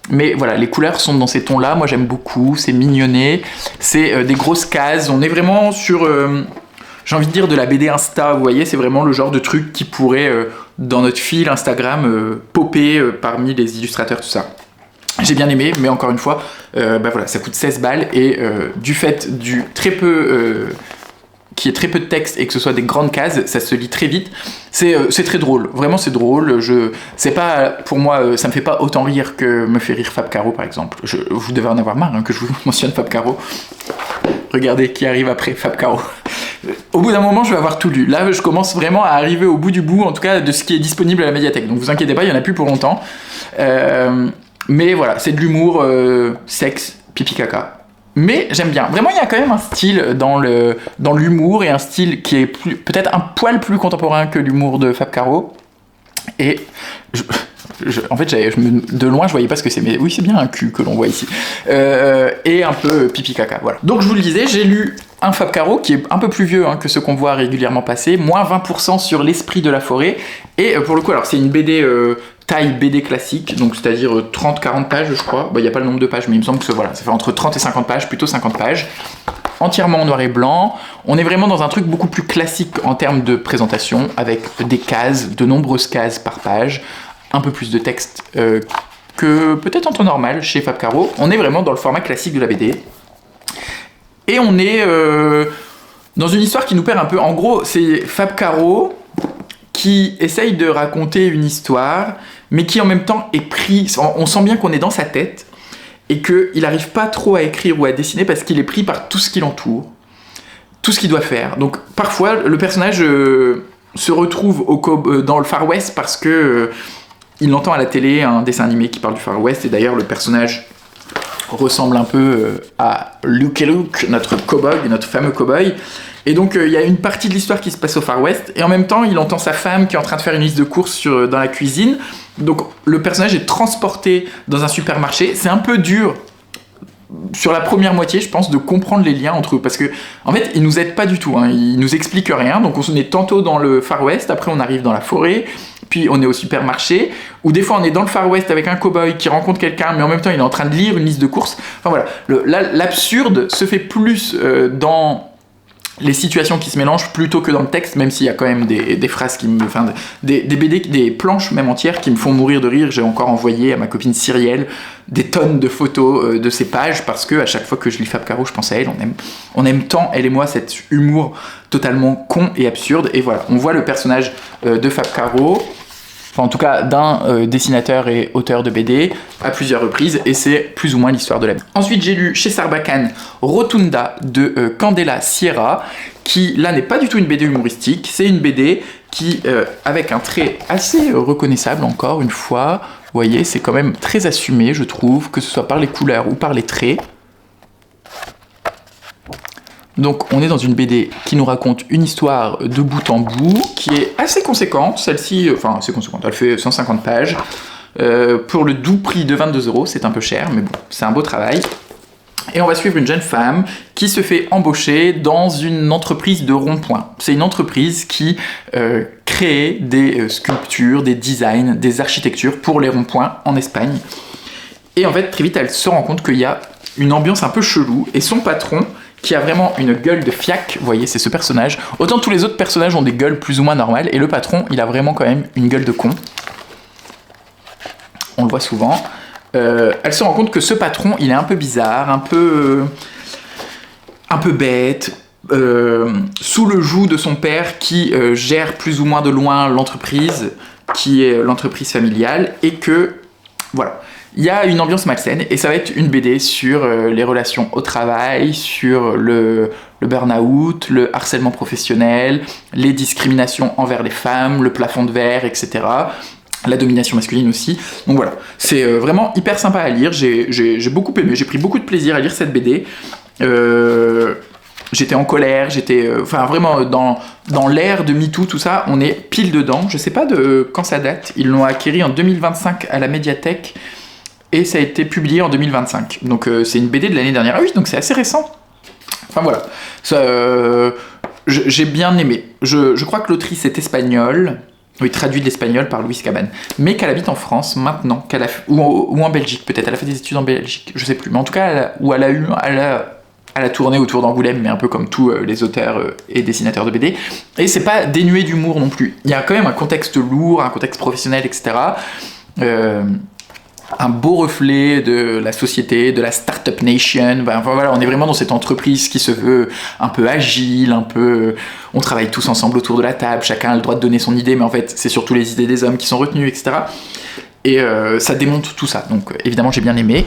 Mais voilà, les couleurs sont dans ces tons-là, moi j'aime beaucoup, c'est mignonné, c'est des grosses cases, on est vraiment sur, j'ai envie de dire, de la BD Insta, vous voyez, c'est vraiment le genre de truc qui pourrait, dans notre fil Instagram, popper parmi les illustrateurs, tout ça. J'ai bien aimé, mais encore une fois, voilà, ça coûte 16 balles, et du fait du très peu... qu'il y ait très peu de texte et que ce soit des grandes cases, ça se lit très vite. C'est très drôle, vraiment c'est drôle. C'est pas, pour moi, ça me fait pas autant rire que me fait rire Fab Caro par exemple. Vous devez en avoir marre hein, que je vous mentionne Fab Caro. Regardez qui arrive après Fab Caro. Au bout d'un moment, je vais avoir tout lu. Là, je commence vraiment à arriver au bout du bout, en tout cas de ce qui est disponible à la médiathèque. Donc vous inquiétez pas, il y en a plus pour longtemps. Mais voilà, c'est de l'humour, sexe, pipi caca. Mais j'aime bien. Vraiment, il y a quand même un style dans l'humour, et un style qui est peut-être un poil plus contemporain que l'humour de Fab Caro. Et en fait, de loin, je voyais pas ce que c'est, mais oui, c'est bien un cul que l'on voit ici. Et un peu pipi caca, voilà. Donc, je vous le disais, j'ai lu un Fab Caro qui est un peu plus vieux que ceux qu'on voit régulièrement passer, moins 20% sur l'esprit de la forêt. Et pour le coup, alors c'est une BD taille BD classique, donc c'est-à-dire 30-40 pages, je crois. Il n'y a pas le nombre de pages, mais il me semble que voilà, ça fait entre 30 et 50 pages, plutôt 50 pages. Entièrement en noir et blanc. On est vraiment dans un truc beaucoup plus classique en termes de présentation, avec des cases, de nombreuses cases par page, un peu plus de texte que peut-être en temps normal chez Fab Caro. On est vraiment dans le format classique de la BD. Et on est dans une histoire qui nous perd un peu. En gros, c'est Fab Caro qui essaye de raconter une histoire, mais qui en même temps est pris... On sent bien qu'on est dans sa tête, et qu'il n'arrive pas trop à écrire ou à dessiner parce qu'il est pris par tout ce qui l'entoure, tout ce qu'il doit faire. Donc parfois, le personnage se retrouve dans le Far West parce que il entend à la télé un dessin animé qui parle du Far West, et d'ailleurs le personnage ressemble un peu à Luke et Luke, notre cow-boy, notre fameux cow-boy. Et donc il y a une partie de l'histoire qui se passe au Far West, et en même temps il entend sa femme qui est en train de faire une liste de courses dans la cuisine. Donc le personnage est transporté dans un supermarché. C'est un peu dur sur la première moitié, je pense, de comprendre les liens entre eux, parce que en fait ils nous aident pas du tout, hein. Ils nous expliquent rien. Donc on est tantôt dans le Far West, après on arrive dans la forêt, puis on est au supermarché, ou des fois on est dans le Far West avec un cow-boy qui rencontre quelqu'un, mais en même temps il est en train de lire une liste de courses. Enfin voilà, l'absurde se fait plus dans les situations qui se mélangent plutôt que dans le texte, même s'il y a quand même des phrases qui me... Enfin, des BD, des planches même entières qui me font mourir de rire. J'ai encore envoyé à ma copine Cyrielle des tonnes de photos de ces pages, parce que à chaque fois que je lis Fab Caro, je pense à elle. On aime tant, elle et moi, cet humour totalement con et absurde. Et voilà, on voit le personnage de Fab Caro, enfin en tout cas d'un dessinateur et auteur de BD, à plusieurs reprises, et c'est plus ou moins l'histoire de la vie. Ensuite j'ai lu chez Sarbacane Rotunda de Candela Sierra, qui là n'est pas du tout une BD humoristique, c'est une BD qui, avec un trait assez reconnaissable encore une fois, vous voyez, c'est quand même très assumé je trouve, que ce soit par les couleurs ou par les traits. Donc on est dans une BD qui nous raconte une histoire de bout en bout, qui est assez conséquente, celle-ci, enfin assez conséquente, elle fait 150 pages, pour le doux prix de 22 €, c'est un peu cher, mais bon, c'est un beau travail. Et on va suivre une jeune femme qui se fait embaucher dans une entreprise de rond-point. C'est une entreprise qui crée des sculptures, des designs, des architectures pour les ronds-points en Espagne. Et en fait, très vite, elle se rend compte qu'il y a une ambiance un peu chelou, et son patron, qui a vraiment une gueule de fiac, vous voyez, c'est ce personnage. Autant tous les autres personnages ont des gueules plus ou moins normales, et le patron, il a vraiment quand même une gueule de con. On le voit souvent. Elle se rend compte que ce patron, il est un peu bizarre, un peu bête, sous le joug de son père qui gère plus ou moins de loin l'entreprise, qui est l'entreprise familiale, et que, voilà. Il y a une ambiance malsaine, et ça va être une BD sur les relations au travail, sur le burn-out, le harcèlement professionnel, les discriminations envers les femmes, le plafond de verre, etc. La domination masculine aussi. Donc voilà, c'est vraiment hyper sympa à lire, j'ai beaucoup aimé, j'ai pris beaucoup de plaisir à lire cette BD. J'étais en colère, j'étais enfin vraiment dans l'ère de MeToo, tout ça, on est pile dedans. Je sais pas de quand ça date, ils l'ont acquéri en 2025 à la médiathèque, et ça a été publié en 2025. Donc c'est une BD de l'année dernière. Ah oui, donc c'est assez récent. Enfin voilà. J'ai bien aimé. Je crois que l'autrice est espagnole. Oui, traduit de l'espagnol par Louise Cabane. Mais qu'elle habite en France maintenant, ou en Belgique peut-être. Elle a fait des études en Belgique, je sais plus. Mais en tout cas, elle a tourné autour d'Angoulême, mais un peu comme tous les auteurs et dessinateurs de BD. Et c'est pas dénué d'humour non plus. Il y a quand même un contexte lourd, un contexte professionnel, etc. Un beau reflet de la société, de la Startup Nation. Enfin, voilà, on est vraiment dans cette entreprise qui se veut un peu agile, on travaille tous ensemble autour de la table, chacun a le droit de donner son idée, mais en fait, c'est surtout les idées des hommes qui sont retenues, etc. Et ça démonte tout ça. Donc, évidemment, j'ai bien aimé.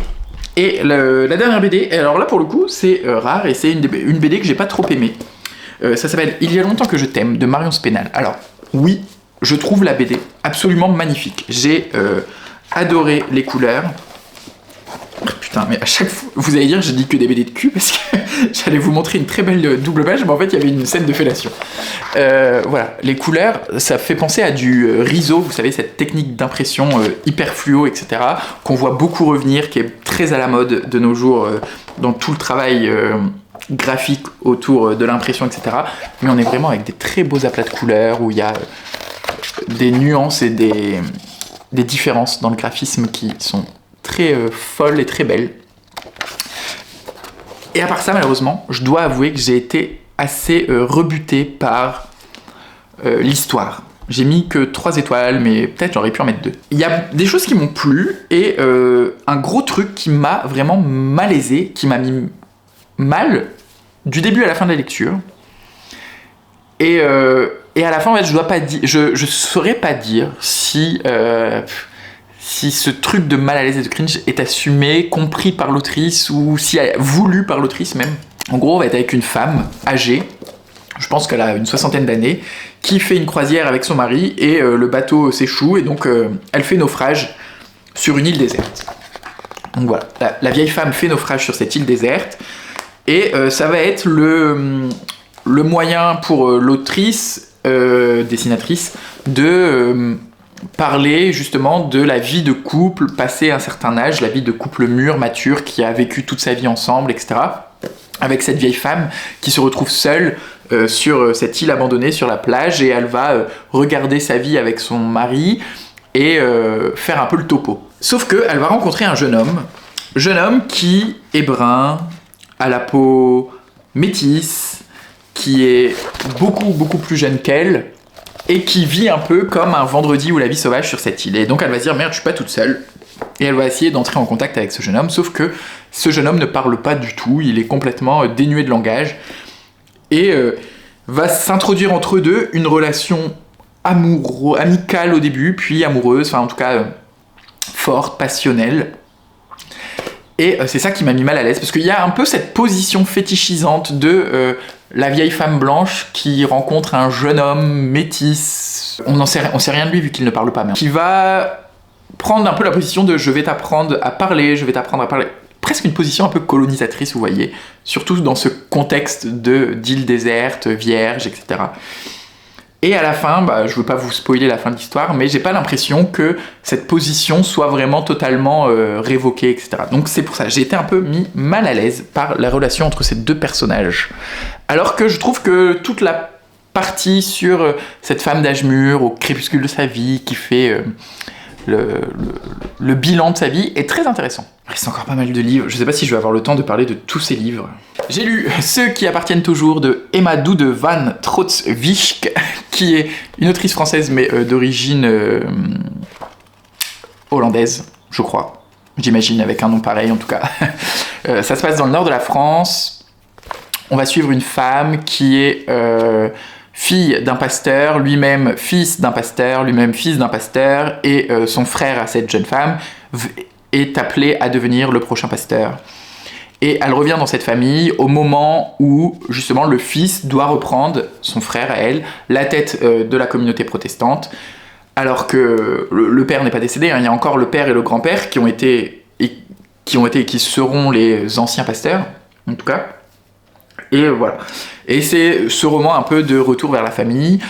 Et la dernière BD, alors là, pour le coup, c'est rare, et c'est une BD que j'ai pas trop aimée. Ça s'appelle « Il y a longtemps que je t'aime » de Marion Spénal. Alors, oui, je trouve la BD absolument magnifique. J'ai adoré les couleurs. Oh, putain, mais à chaque fois, vous allez dire, je dis que des BD de cul, parce que j'allais vous montrer une très belle double page, mais en fait, il y avait une scène de fellation. Voilà, les couleurs, ça fait penser à du riso, vous savez, cette technique d'impression hyper fluo, etc., qu'on voit beaucoup revenir, qui est très à la mode de nos jours, dans tout le travail graphique autour de l'impression, etc. Mais on est vraiment avec des très beaux aplats de couleurs, où il y a des nuances et des différences dans le graphisme qui sont très folles et très belles. Et à part ça, malheureusement, je dois avouer que j'ai été assez rebuté par l'histoire. J'ai mis que 3 étoiles, mais peut-être j'aurais pu en mettre 2. Il y a des choses qui m'ont plu, et un gros truc qui m'a vraiment malaisé, qui m'a mis mal du début à la fin de la lecture. Et à la fin, en fait, je saurais pas dire si ce truc de mal à l'aise et de cringe est assumé, compris par l'autrice, ou si voulu par l'autrice même. En gros, on va être avec une femme âgée, je pense qu'elle a une 60aine d'années, qui fait une croisière avec son mari, et le bateau s'échoue, et donc elle fait naufrage sur une île déserte. Donc voilà, la vieille femme fait naufrage sur cette île déserte, et ça va être le moyen pour l'autrice, dessinatrice, de parler justement de la vie de couple passé un certain âge, la vie de couple mûr, mature, qui a vécu toute sa vie ensemble, etc. Avec cette vieille femme qui se retrouve seule sur cette île abandonnée sur la plage, et elle va regarder sa vie avec son mari et faire un peu le topo. Sauf qu'elle va rencontrer un jeune homme qui est brun, à la peau métisse, qui est beaucoup plus jeune qu'elle, et qui vit un peu comme un vendredi ou la vie sauvage sur cette île. Et donc elle va se dire, merde, je suis pas toute seule. Et elle va essayer d'entrer en contact avec ce jeune homme, sauf que ce jeune homme ne parle pas du tout, il est complètement dénué de langage, et va s'introduire entre eux deux une relation amicale au début, puis amoureuse, enfin en tout cas forte, passionnelle. Et c'est ça qui m'a mis mal à l'aise, parce qu'il y a un peu cette position fétichisante de la vieille femme blanche qui rencontre un jeune homme métis. On sait rien de lui vu qu'il ne parle pas, mais qui va prendre un peu la position de je vais t'apprendre à parler, presque une position un peu colonisatrice, vous voyez, surtout dans ce contexte d'île déserte, vierge, etc. Et à la fin, je veux pas vous spoiler la fin de l'histoire, mais j'ai pas l'impression que cette position soit vraiment totalement révoquée, etc. Donc c'est pour ça, j'ai été un peu mis mal à l'aise par la relation entre ces deux personnages. Alors que je trouve que toute la partie sur cette femme d'âge mûr, au crépuscule de sa vie, qui fait le bilan de sa vie, est très intéressant. Il reste encore pas mal de livres, je sais pas si je vais avoir le temps de parler de tous ces livres. J'ai lu Ceux qui appartiennent toujours de Emma Doude van Trotswijck, qui est une autrice française mais d'origine hollandaise, je crois. J'imagine, avec un nom pareil en tout cas. Ça se passe dans le nord de la France. On va suivre une femme qui est fille d'un pasteur, lui-même fils d'un pasteur, lui-même fils d'un pasteur, et son frère à cette jeune femme est appelé à devenir le prochain pasteur. Et elle revient dans cette famille au moment où, justement, le fils doit reprendre, son frère à elle, la tête de la communauté protestante, alors que le père n'est pas décédé, hein. Il y a encore le père et le grand-père qui seront les anciens pasteurs, en tout cas. Et voilà. Et c'est ce roman un peu de retour vers la famille.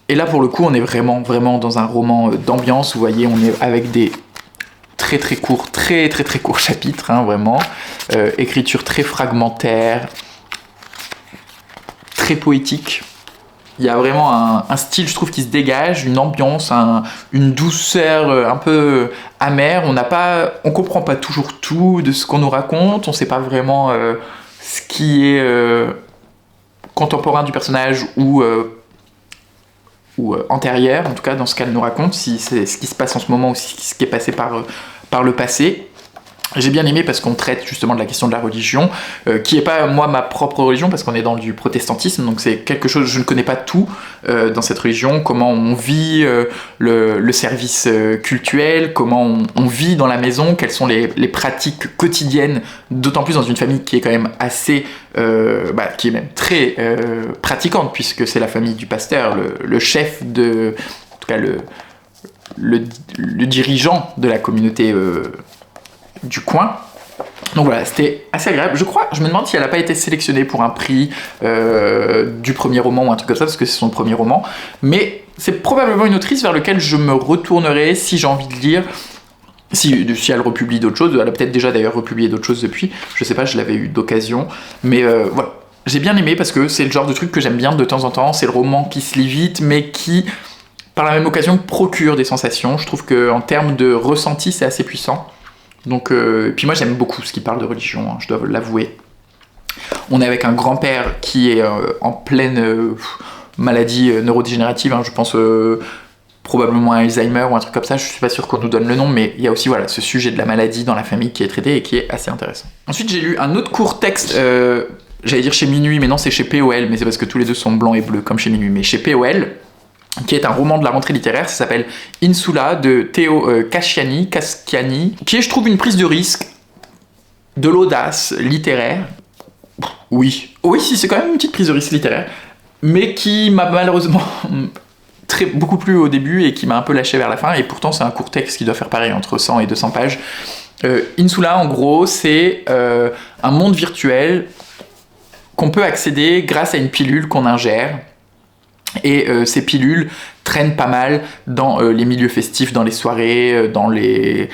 Et là, pour le coup, on est vraiment dans un roman d'ambiance. Vous voyez, on est avec des très courts chapitres, hein, vraiment. Écriture très fragmentaire, très poétique. Il y a vraiment un style, je trouve, qui se dégage, une ambiance, une douceur un peu amère. On comprend pas toujours tout de ce qu'on nous raconte. On sait pas vraiment ce qui est contemporain du personnage ou antérieur, en tout cas dans ce qu'elle nous raconte, si c'est ce qui se passe en ce moment ou si ce qui est passé par le passé. J'ai bien aimé parce qu'on traite justement de la question de la religion, qui n'est pas moi ma propre religion parce qu'on est dans du protestantisme, donc c'est quelque chose, je ne connais pas tout dans cette religion, comment on vit le service cultuel, comment on vit dans la maison, quelles sont les pratiques quotidiennes, d'autant plus dans une famille qui est quand même assez, qui est même très pratiquante puisque c'est la famille du pasteur, le chef de, en tout cas le dirigeant de la communauté du coin. Donc voilà, c'était assez agréable. Je me demande si elle n'a pas été sélectionnée pour un prix du premier roman ou un truc comme ça, parce que c'est son premier roman. Mais c'est probablement une autrice vers laquelle je me retournerai si j'ai envie de lire. Si elle republie d'autres choses, elle a peut-être déjà d'ailleurs republié d'autres choses depuis. Je sais pas, je l'avais eu d'occasion. Mais voilà, j'ai bien aimé parce que c'est le genre de truc que j'aime bien de temps en temps. C'est le roman qui se lit vite, mais qui, par la même occasion, procure des sensations. Je trouve qu'en termes de ressenti, c'est assez puissant. Donc, puis moi j'aime beaucoup ce qui parle de religion, hein, je dois l'avouer. On est avec un grand-père qui est en pleine maladie neurodégénérative, hein, je pense probablement à Alzheimer ou un truc comme ça, je suis pas sûr qu'on nous donne le nom, mais il y a aussi voilà, ce sujet de la maladie dans la famille qui est traité et qui est assez intéressant. Ensuite j'ai lu un autre court texte, j'allais dire chez Minuit, mais non c'est chez POL, mais c'est parce que tous les deux sont blancs et bleus comme chez Minuit, mais chez POL, qui est un roman de la rentrée littéraire, ça s'appelle Insula de Théo Casciani, qui est, je trouve, une prise de risque, de l'audace littéraire. Oui, si, c'est quand même une petite prise de risque littéraire, mais qui m'a malheureusement beaucoup plu au début et qui m'a un peu lâché vers la fin, et pourtant c'est un court texte qui doit faire pareil, entre 100 et 200 pages. Insula, en gros, c'est un monde virtuel qu'on peut accéder grâce à une pilule qu'on ingère. Et ces pilules traînent pas mal dans les milieux festifs, dans les soirées, dans les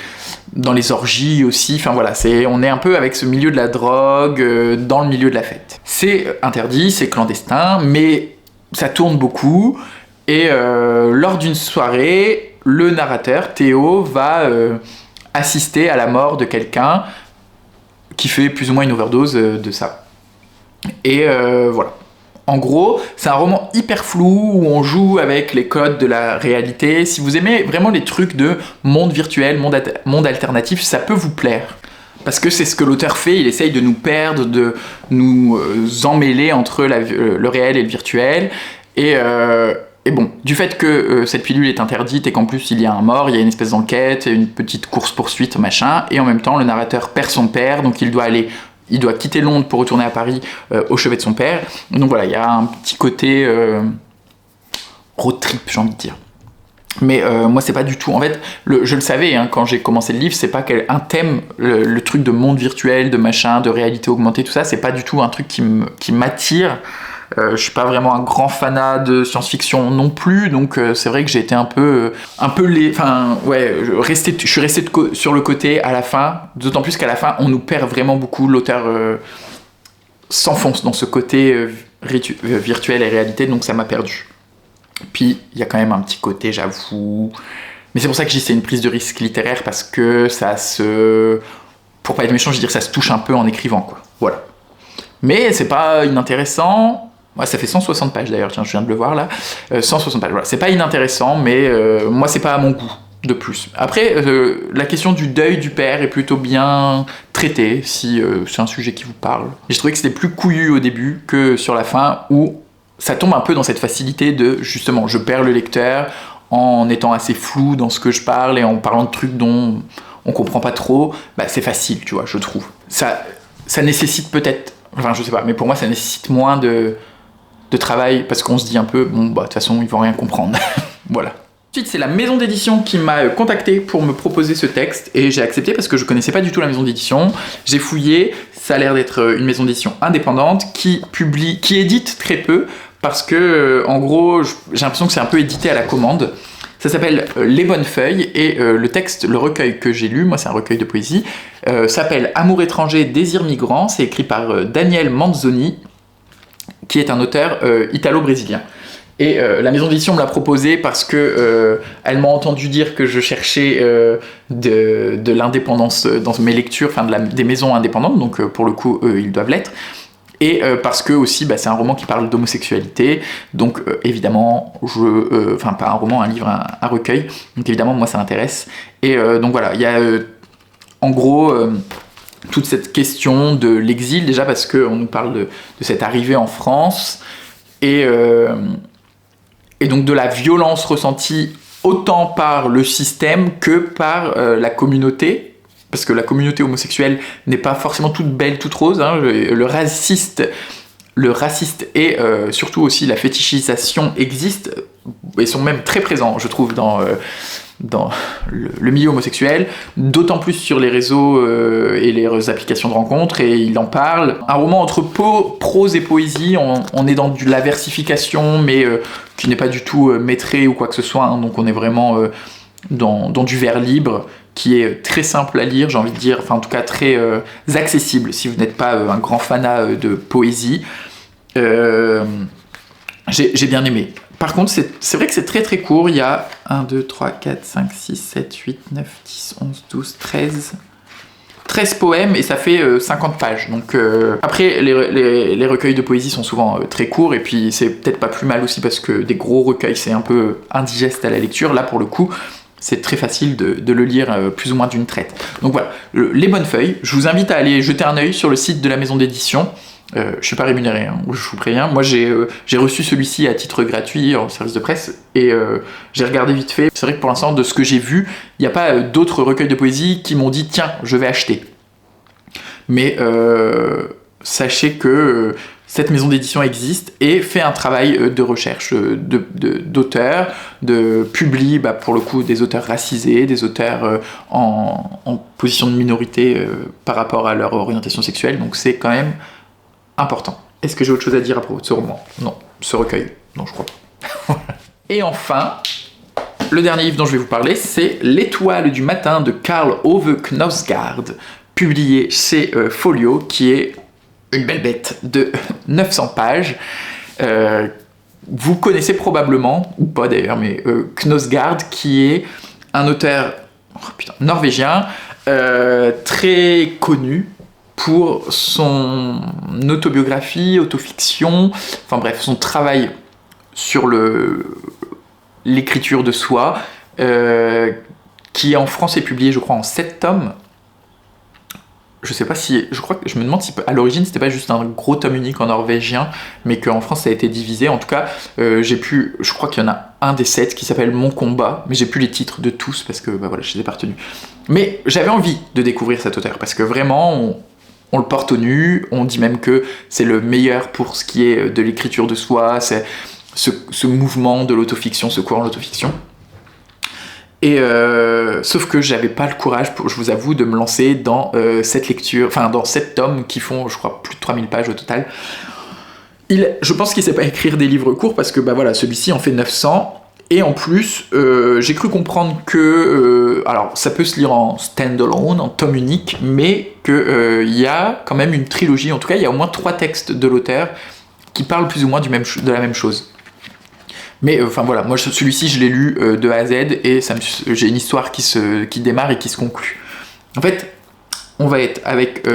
orgies aussi. Enfin voilà, on est un peu avec ce milieu de la drogue, dans le milieu de la fête. C'est interdit, c'est clandestin, mais ça tourne beaucoup. Et lors d'une soirée, le narrateur, Théo, va assister à la mort de quelqu'un qui fait plus ou moins une overdose de ça. Et voilà. En gros, c'est un roman hyper flou où on joue avec les codes de la réalité. Si vous aimez vraiment les trucs de monde virtuel, monde alternatif, ça peut vous plaire. Parce que c'est ce que l'auteur fait, il essaye de nous perdre, de nous emmêler entre le réel et le virtuel. Et bon, du fait que cette pilule est interdite et qu'en plus il y a un mort, il y a une espèce d'enquête, une petite course-poursuite, machin, et en même temps le narrateur perd son père, donc il doit quitter Londres pour retourner à Paris au chevet de son père. Donc voilà, il y a un petit côté road trip, j'ai envie de dire. Mais moi, c'est pas du tout... En fait, je le savais, hein, quand j'ai commencé le livre, c'est pas un thème, le truc de monde virtuel, de machin, de réalité augmentée, tout ça, c'est pas du tout un truc qui m'attire. Je suis pas vraiment un grand fanat de science-fiction non plus, donc c'est vrai que j'ai été un peu enfin ouais, je suis resté sur le côté à la fin, d'autant plus qu'à la fin on nous perd vraiment beaucoup, l'auteur s'enfonce dans ce côté virtuel et réalité, donc ça m'a perdu. Puis il y a quand même un petit côté, j'avoue, mais c'est pour ça que je dis c'est une prise de risque littéraire, parce que pour pas être méchant, je veux dire ça se touche un peu en écrivant, quoi. Voilà. Mais c'est pas inintéressant. Ouais, ça fait 160 pages d'ailleurs, tiens, je viens de le voir là. 160 pages, voilà. C'est pas inintéressant, mais moi, c'est pas à mon goût de plus. Après, la question du deuil du père est plutôt bien traitée, si c'est un sujet qui vous parle. J'ai trouvé que c'était plus couillu au début que sur la fin, où ça tombe un peu dans cette facilité de, justement, je perds le lecteur en étant assez flou dans ce que je parle et en parlant de trucs dont on comprend pas trop. Bah, c'est facile, tu vois, je trouve. Ça nécessite peut-être... Enfin, je sais pas, mais pour moi, ça nécessite moins de travail, parce qu'on se dit un peu, bon, bah, de toute façon, ils vont rien comprendre. Voilà. Ensuite, c'est la maison d'édition qui m'a contacté pour me proposer ce texte, et j'ai accepté parce que je connaissais pas du tout la maison d'édition. J'ai fouillé, ça a l'air d'être une maison d'édition indépendante qui édite très peu, parce que, en gros, j'ai l'impression que c'est un peu édité à la commande. Ça s'appelle Les Bonnes Feuilles, et le recueil que j'ai lu, moi c'est un recueil de poésie, s'appelle Amour étranger, désir migrant. C'est écrit par Daniel Manzoni, qui est un auteur italo-brésilien. Et la maison d'édition me l'a proposé parce que elle m'a entendu dire que je cherchais de l'indépendance dans mes lectures, enfin des maisons indépendantes, donc pour le coup ils doivent l'être. Et parce que aussi c'est un roman qui parle d'homosexualité, donc évidemment enfin pas un roman, un livre, un recueil, donc évidemment moi ça m'intéresse. Et donc voilà, il y a en gros toute cette question de l'exil, déjà parce qu'on nous parle de cette arrivée en France, et donc de la violence ressentie autant par le système que par la communauté, parce que la communauté homosexuelle n'est pas forcément toute belle, toute rose, hein. Le raciste et surtout aussi la fétichisation existent, et sont même très présents, je trouve, dans le milieu homosexuel, d'autant plus sur les réseaux et les applications de rencontres, et il en parle. Un roman entre prose et poésie, on est dans de la versification, mais qui n'est pas du tout métré ou quoi que ce soit, hein, donc on est vraiment dans du vers libre, qui est très simple à lire, j'ai envie de dire, enfin en tout cas très accessible, si vous n'êtes pas un grand fanat de poésie. J'ai bien aimé. Par contre, c'est vrai que c'est très très court. Il y a 1, 2, 3, 4, 5, 6, 7, 8, 9, 10, 11, 12, 13 poèmes, et ça fait 50 pages. Donc après, les recueils de poésie sont souvent très courts, et puis c'est peut-être pas plus mal aussi parce que des gros recueils, c'est un peu indigeste à la lecture. Là, pour le coup, c'est très facile de le lire plus ou moins d'une traite. Donc voilà, Les Bonnes Feuilles. Je vous invite à aller jeter un œil sur le site de la maison d'édition. Je suis pas rémunéré, hein, je vous préviens. Moi j'ai reçu celui-ci à titre gratuit en service de presse, et j'ai regardé vite fait. C'est vrai que pour l'instant, de ce que j'ai vu, il n'y a pas d'autres recueils de poésie qui m'ont dit tiens, je vais acheter. Mais sachez que cette maison d'édition existe et fait un travail de recherche d'auteurs, publie pour le coup des auteurs racisés, des auteurs en position de minorité par rapport à leur orientation sexuelle, donc c'est quand même important. Est-ce que j'ai autre chose à dire à propos de ce roman? Non. Ce recueil? Non, je crois pas. Et enfin, le dernier livre dont je vais vous parler, c'est L'étoile du matin de Karl Ove Knausgaard, publié chez Folio, qui est une belle bête de 900 pages. Vous connaissez probablement, ou pas d'ailleurs, mais Knausgaard, qui est un auteur norvégien très connu pour son autobiographie, autofiction, enfin bref, son travail sur l'écriture de soi, qui en France est publié, je crois, en 7 tomes. Je me demande si à l'origine c'était pas juste un gros tome unique en norvégien, mais qu'en France ça a été divisé. En tout cas, je crois qu'il y en a un des 7 qui s'appelle Mon combat, mais j'ai plus les titres de tous parce que voilà, je les ai pas retenus. Mais j'avais envie de découvrir cet auteur parce que vraiment, on le porte au nu, on dit même que c'est le meilleur pour ce qui est de l'écriture de soi, c'est ce mouvement de l'autofiction, ce courant de l'autofiction. Et sauf que j'avais pas le courage, je vous avoue, de me lancer dans cette lecture, enfin dans 7 tomes qui font, je crois, plus de 3000 pages au total. Je pense qu'il sait pas écrire des livres courts parce que voilà, celui-ci en fait 900. Et en plus, j'ai cru comprendre que, alors ça peut se lire en stand-alone, en tome unique, mais qu'il y a quand même une trilogie, en tout cas il y a au moins 3 textes de l'auteur qui parlent plus ou moins de la même chose. Mais enfin voilà, moi celui-ci je l'ai lu de A à Z et j'ai une histoire qui démarre et qui se conclut. En fait, on va être avec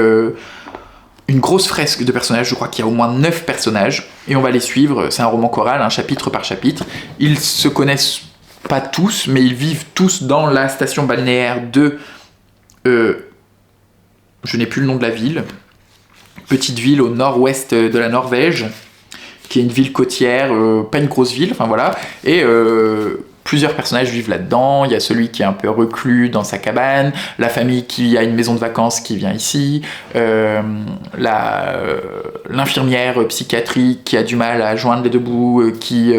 une grosse fresque de personnages, je crois qu'il y a au moins 9 personnages, et on va les suivre, c'est un roman choral, un chapitre par chapitre. Ils se connaissent pas tous, mais ils vivent tous dans la station balnéaire de... je n'ai plus le nom de la ville, petite ville au nord-ouest de la Norvège, qui est une ville côtière, pas une grosse ville, enfin voilà, et plusieurs personnages vivent là-dedans. Il y a celui qui est un peu reclus dans sa cabane, la famille qui a une maison de vacances qui vient ici, l'infirmière psychiatrique qui a du mal à joindre les deux bouts, qui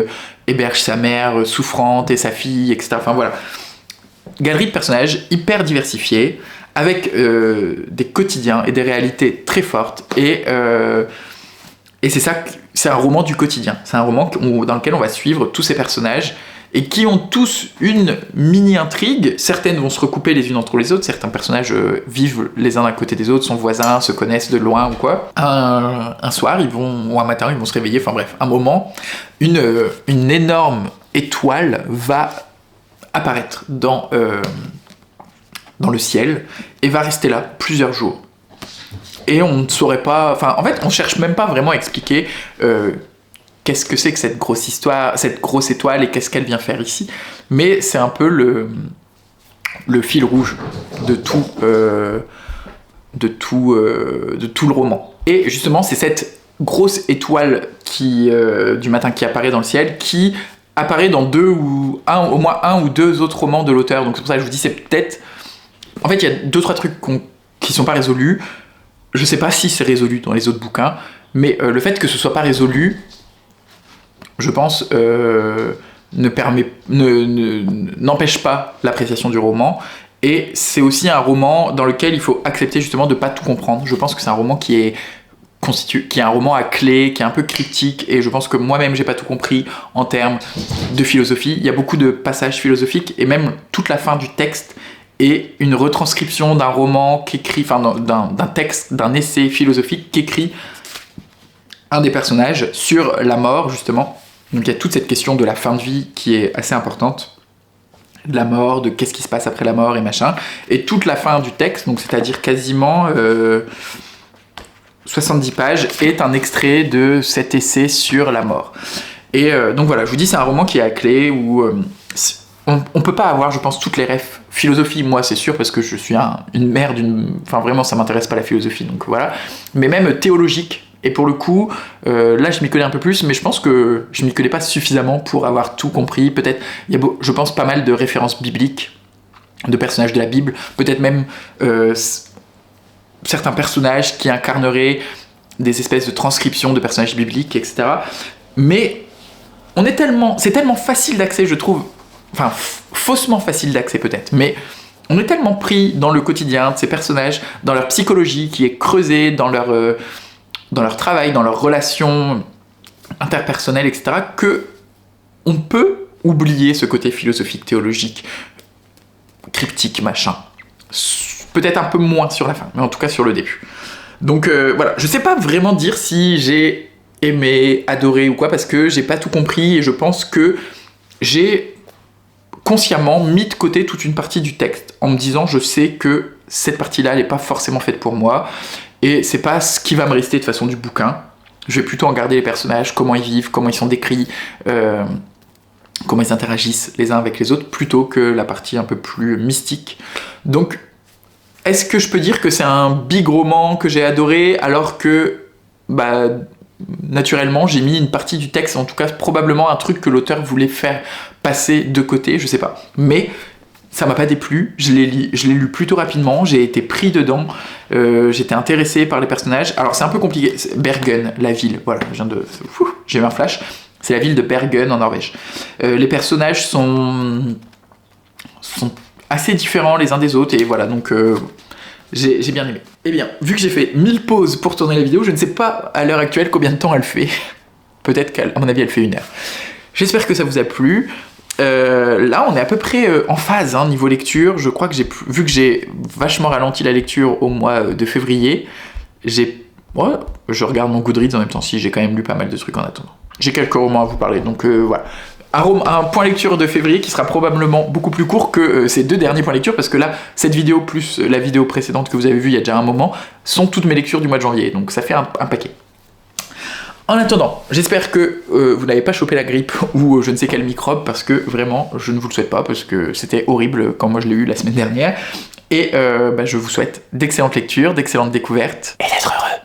héberge sa mère souffrante et sa fille, etc. Enfin voilà, galerie de personnages hyper diversifiés, avec des quotidiens et des réalités très fortes, et c'est ça, c'est un roman du quotidien. C'est un roman dans lequel on va suivre tous ces personnages et qui ont tous une mini-intrigue. Certaines vont se recouper les unes entre les autres. Certains personnages vivent les uns d'un côté des autres, sont voisins, se connaissent de loin ou quoi. Un soir, ou un matin, ils vont se réveiller. Enfin bref, un moment, une énorme étoile va apparaître dans le ciel et va rester là plusieurs jours. Et on ne saurait pas... Enfin, en fait, on cherche même pas vraiment à expliquer qu'est-ce que c'est que cette grosse histoire, cette grosse étoile, et qu'est-ce qu'elle vient faire ici. Mais c'est un peu le fil rouge de tout le roman. Et justement, c'est cette grosse étoile du matin qui apparaît dans le ciel, qui apparaît dans au moins un ou deux autres romans de l'auteur. Donc c'est pour ça que je vous dis, c'est peut-être... En fait, il y a 2-3 trucs qui sont pas résolus. Je sais pas si c'est résolu dans les autres bouquins, mais le fait que ce soit pas résolu, je pense, n'empêche pas l'appréciation du roman. Et c'est aussi un roman dans lequel il faut accepter justement de pas tout comprendre. Je pense que c'est un roman qui est un roman à clé, qui est un peu cryptique, et je pense que moi-même j'ai pas tout compris en termes de philosophie. Il y a beaucoup de passages philosophiques, et même toute la fin du texte et une retranscription d'un roman d'un texte, d'un essai philosophique qu'écrit un des personnages sur la mort, justement. Donc il y a toute cette question de la fin de vie qui est assez importante, de la mort, de qu'est-ce qui se passe après la mort et machin. Et toute la fin du texte, donc c'est-à-dire quasiment 70 pages, est un extrait de cet essai sur la mort. Et donc voilà, je vous dis, c'est un roman qui est à clé, où... on peut pas avoir, je pense, toutes les refs. Philosophie, moi, c'est sûr, parce que je suis une mère Enfin, vraiment, ça m'intéresse pas la philosophie, donc voilà. Mais même théologique. Et pour le coup, là, je m'y connais un peu plus, mais je pense que je m'y connais pas suffisamment pour avoir tout compris. Peut-être, il y a, je pense, pas mal de références bibliques, de personnages de la Bible. Peut-être même certains personnages qui incarneraient des espèces de transcriptions de personnages bibliques, etc. Mais c'est tellement facile d'accès, je trouve. Enfin, faussement facile d'accès peut-être, mais on est tellement pris dans le quotidien de ces personnages, dans leur psychologie qui est creusée, dans dans leur travail, dans leurs relations interpersonnelles, etc., que on peut oublier ce côté philosophique, théologique, cryptique, machin. Peut-être un peu moins sur la fin, mais en tout cas sur le début. Donc voilà, je sais pas vraiment dire si j'ai aimé, adoré ou quoi, parce que j'ai pas tout compris et je pense que j'ai consciemment mis de côté toute une partie du texte en me disant je sais que cette partie-là, elle n'est pas forcément faite pour moi et c'est pas ce qui va me rester de façon du bouquin. Je vais plutôt en garder les personnages, comment ils vivent, comment ils sont décrits, comment ils interagissent les uns avec les autres, plutôt que la partie un peu plus mystique. Donc, est-ce que je peux dire que c'est un big roman que j'ai adoré, alors que, naturellement, j'ai mis une partie du texte, en tout cas probablement un truc que l'auteur voulait faire passer de côté, je sais pas. Mais ça m'a pas déplu, je l'ai lu plutôt rapidement, j'ai été pris dedans, j'étais intéressé par les personnages. Alors c'est un peu compliqué, Bergen, la ville, voilà, j'ai eu un flash, c'est la ville de Bergen en Norvège. Les personnages sont assez différents les uns des autres, et voilà, donc j'ai bien aimé. Eh bien, vu que j'ai fait 1000 pauses pour tourner la vidéo, je ne sais pas à l'heure actuelle combien de temps elle fait. Peut-être qu'à mon avis elle fait 1 heure. J'espère que ça vous a plu. Là on est à peu près en phase niveau lecture. Je crois que vu que j'ai vachement ralenti la lecture au mois de février, je regarde mon Goodreads en même temps, si j'ai quand même lu pas mal de trucs en attendant. J'ai quelques romans à vous parler, donc voilà. Un point lecture de février qui sera probablement beaucoup plus court que ces 2 derniers points lecture, parce que là, cette vidéo plus la vidéo précédente que vous avez vue il y a déjà un moment, sont toutes mes lectures du mois de janvier, donc ça fait un paquet. En attendant, j'espère que vous n'avez pas chopé la grippe ou je ne sais quel microbe, parce que vraiment, je ne vous le souhaite pas, parce que c'était horrible quand moi je l'ai eu la semaine dernière. Et je vous souhaite d'excellentes lectures, d'excellentes découvertes, et d'être heureux.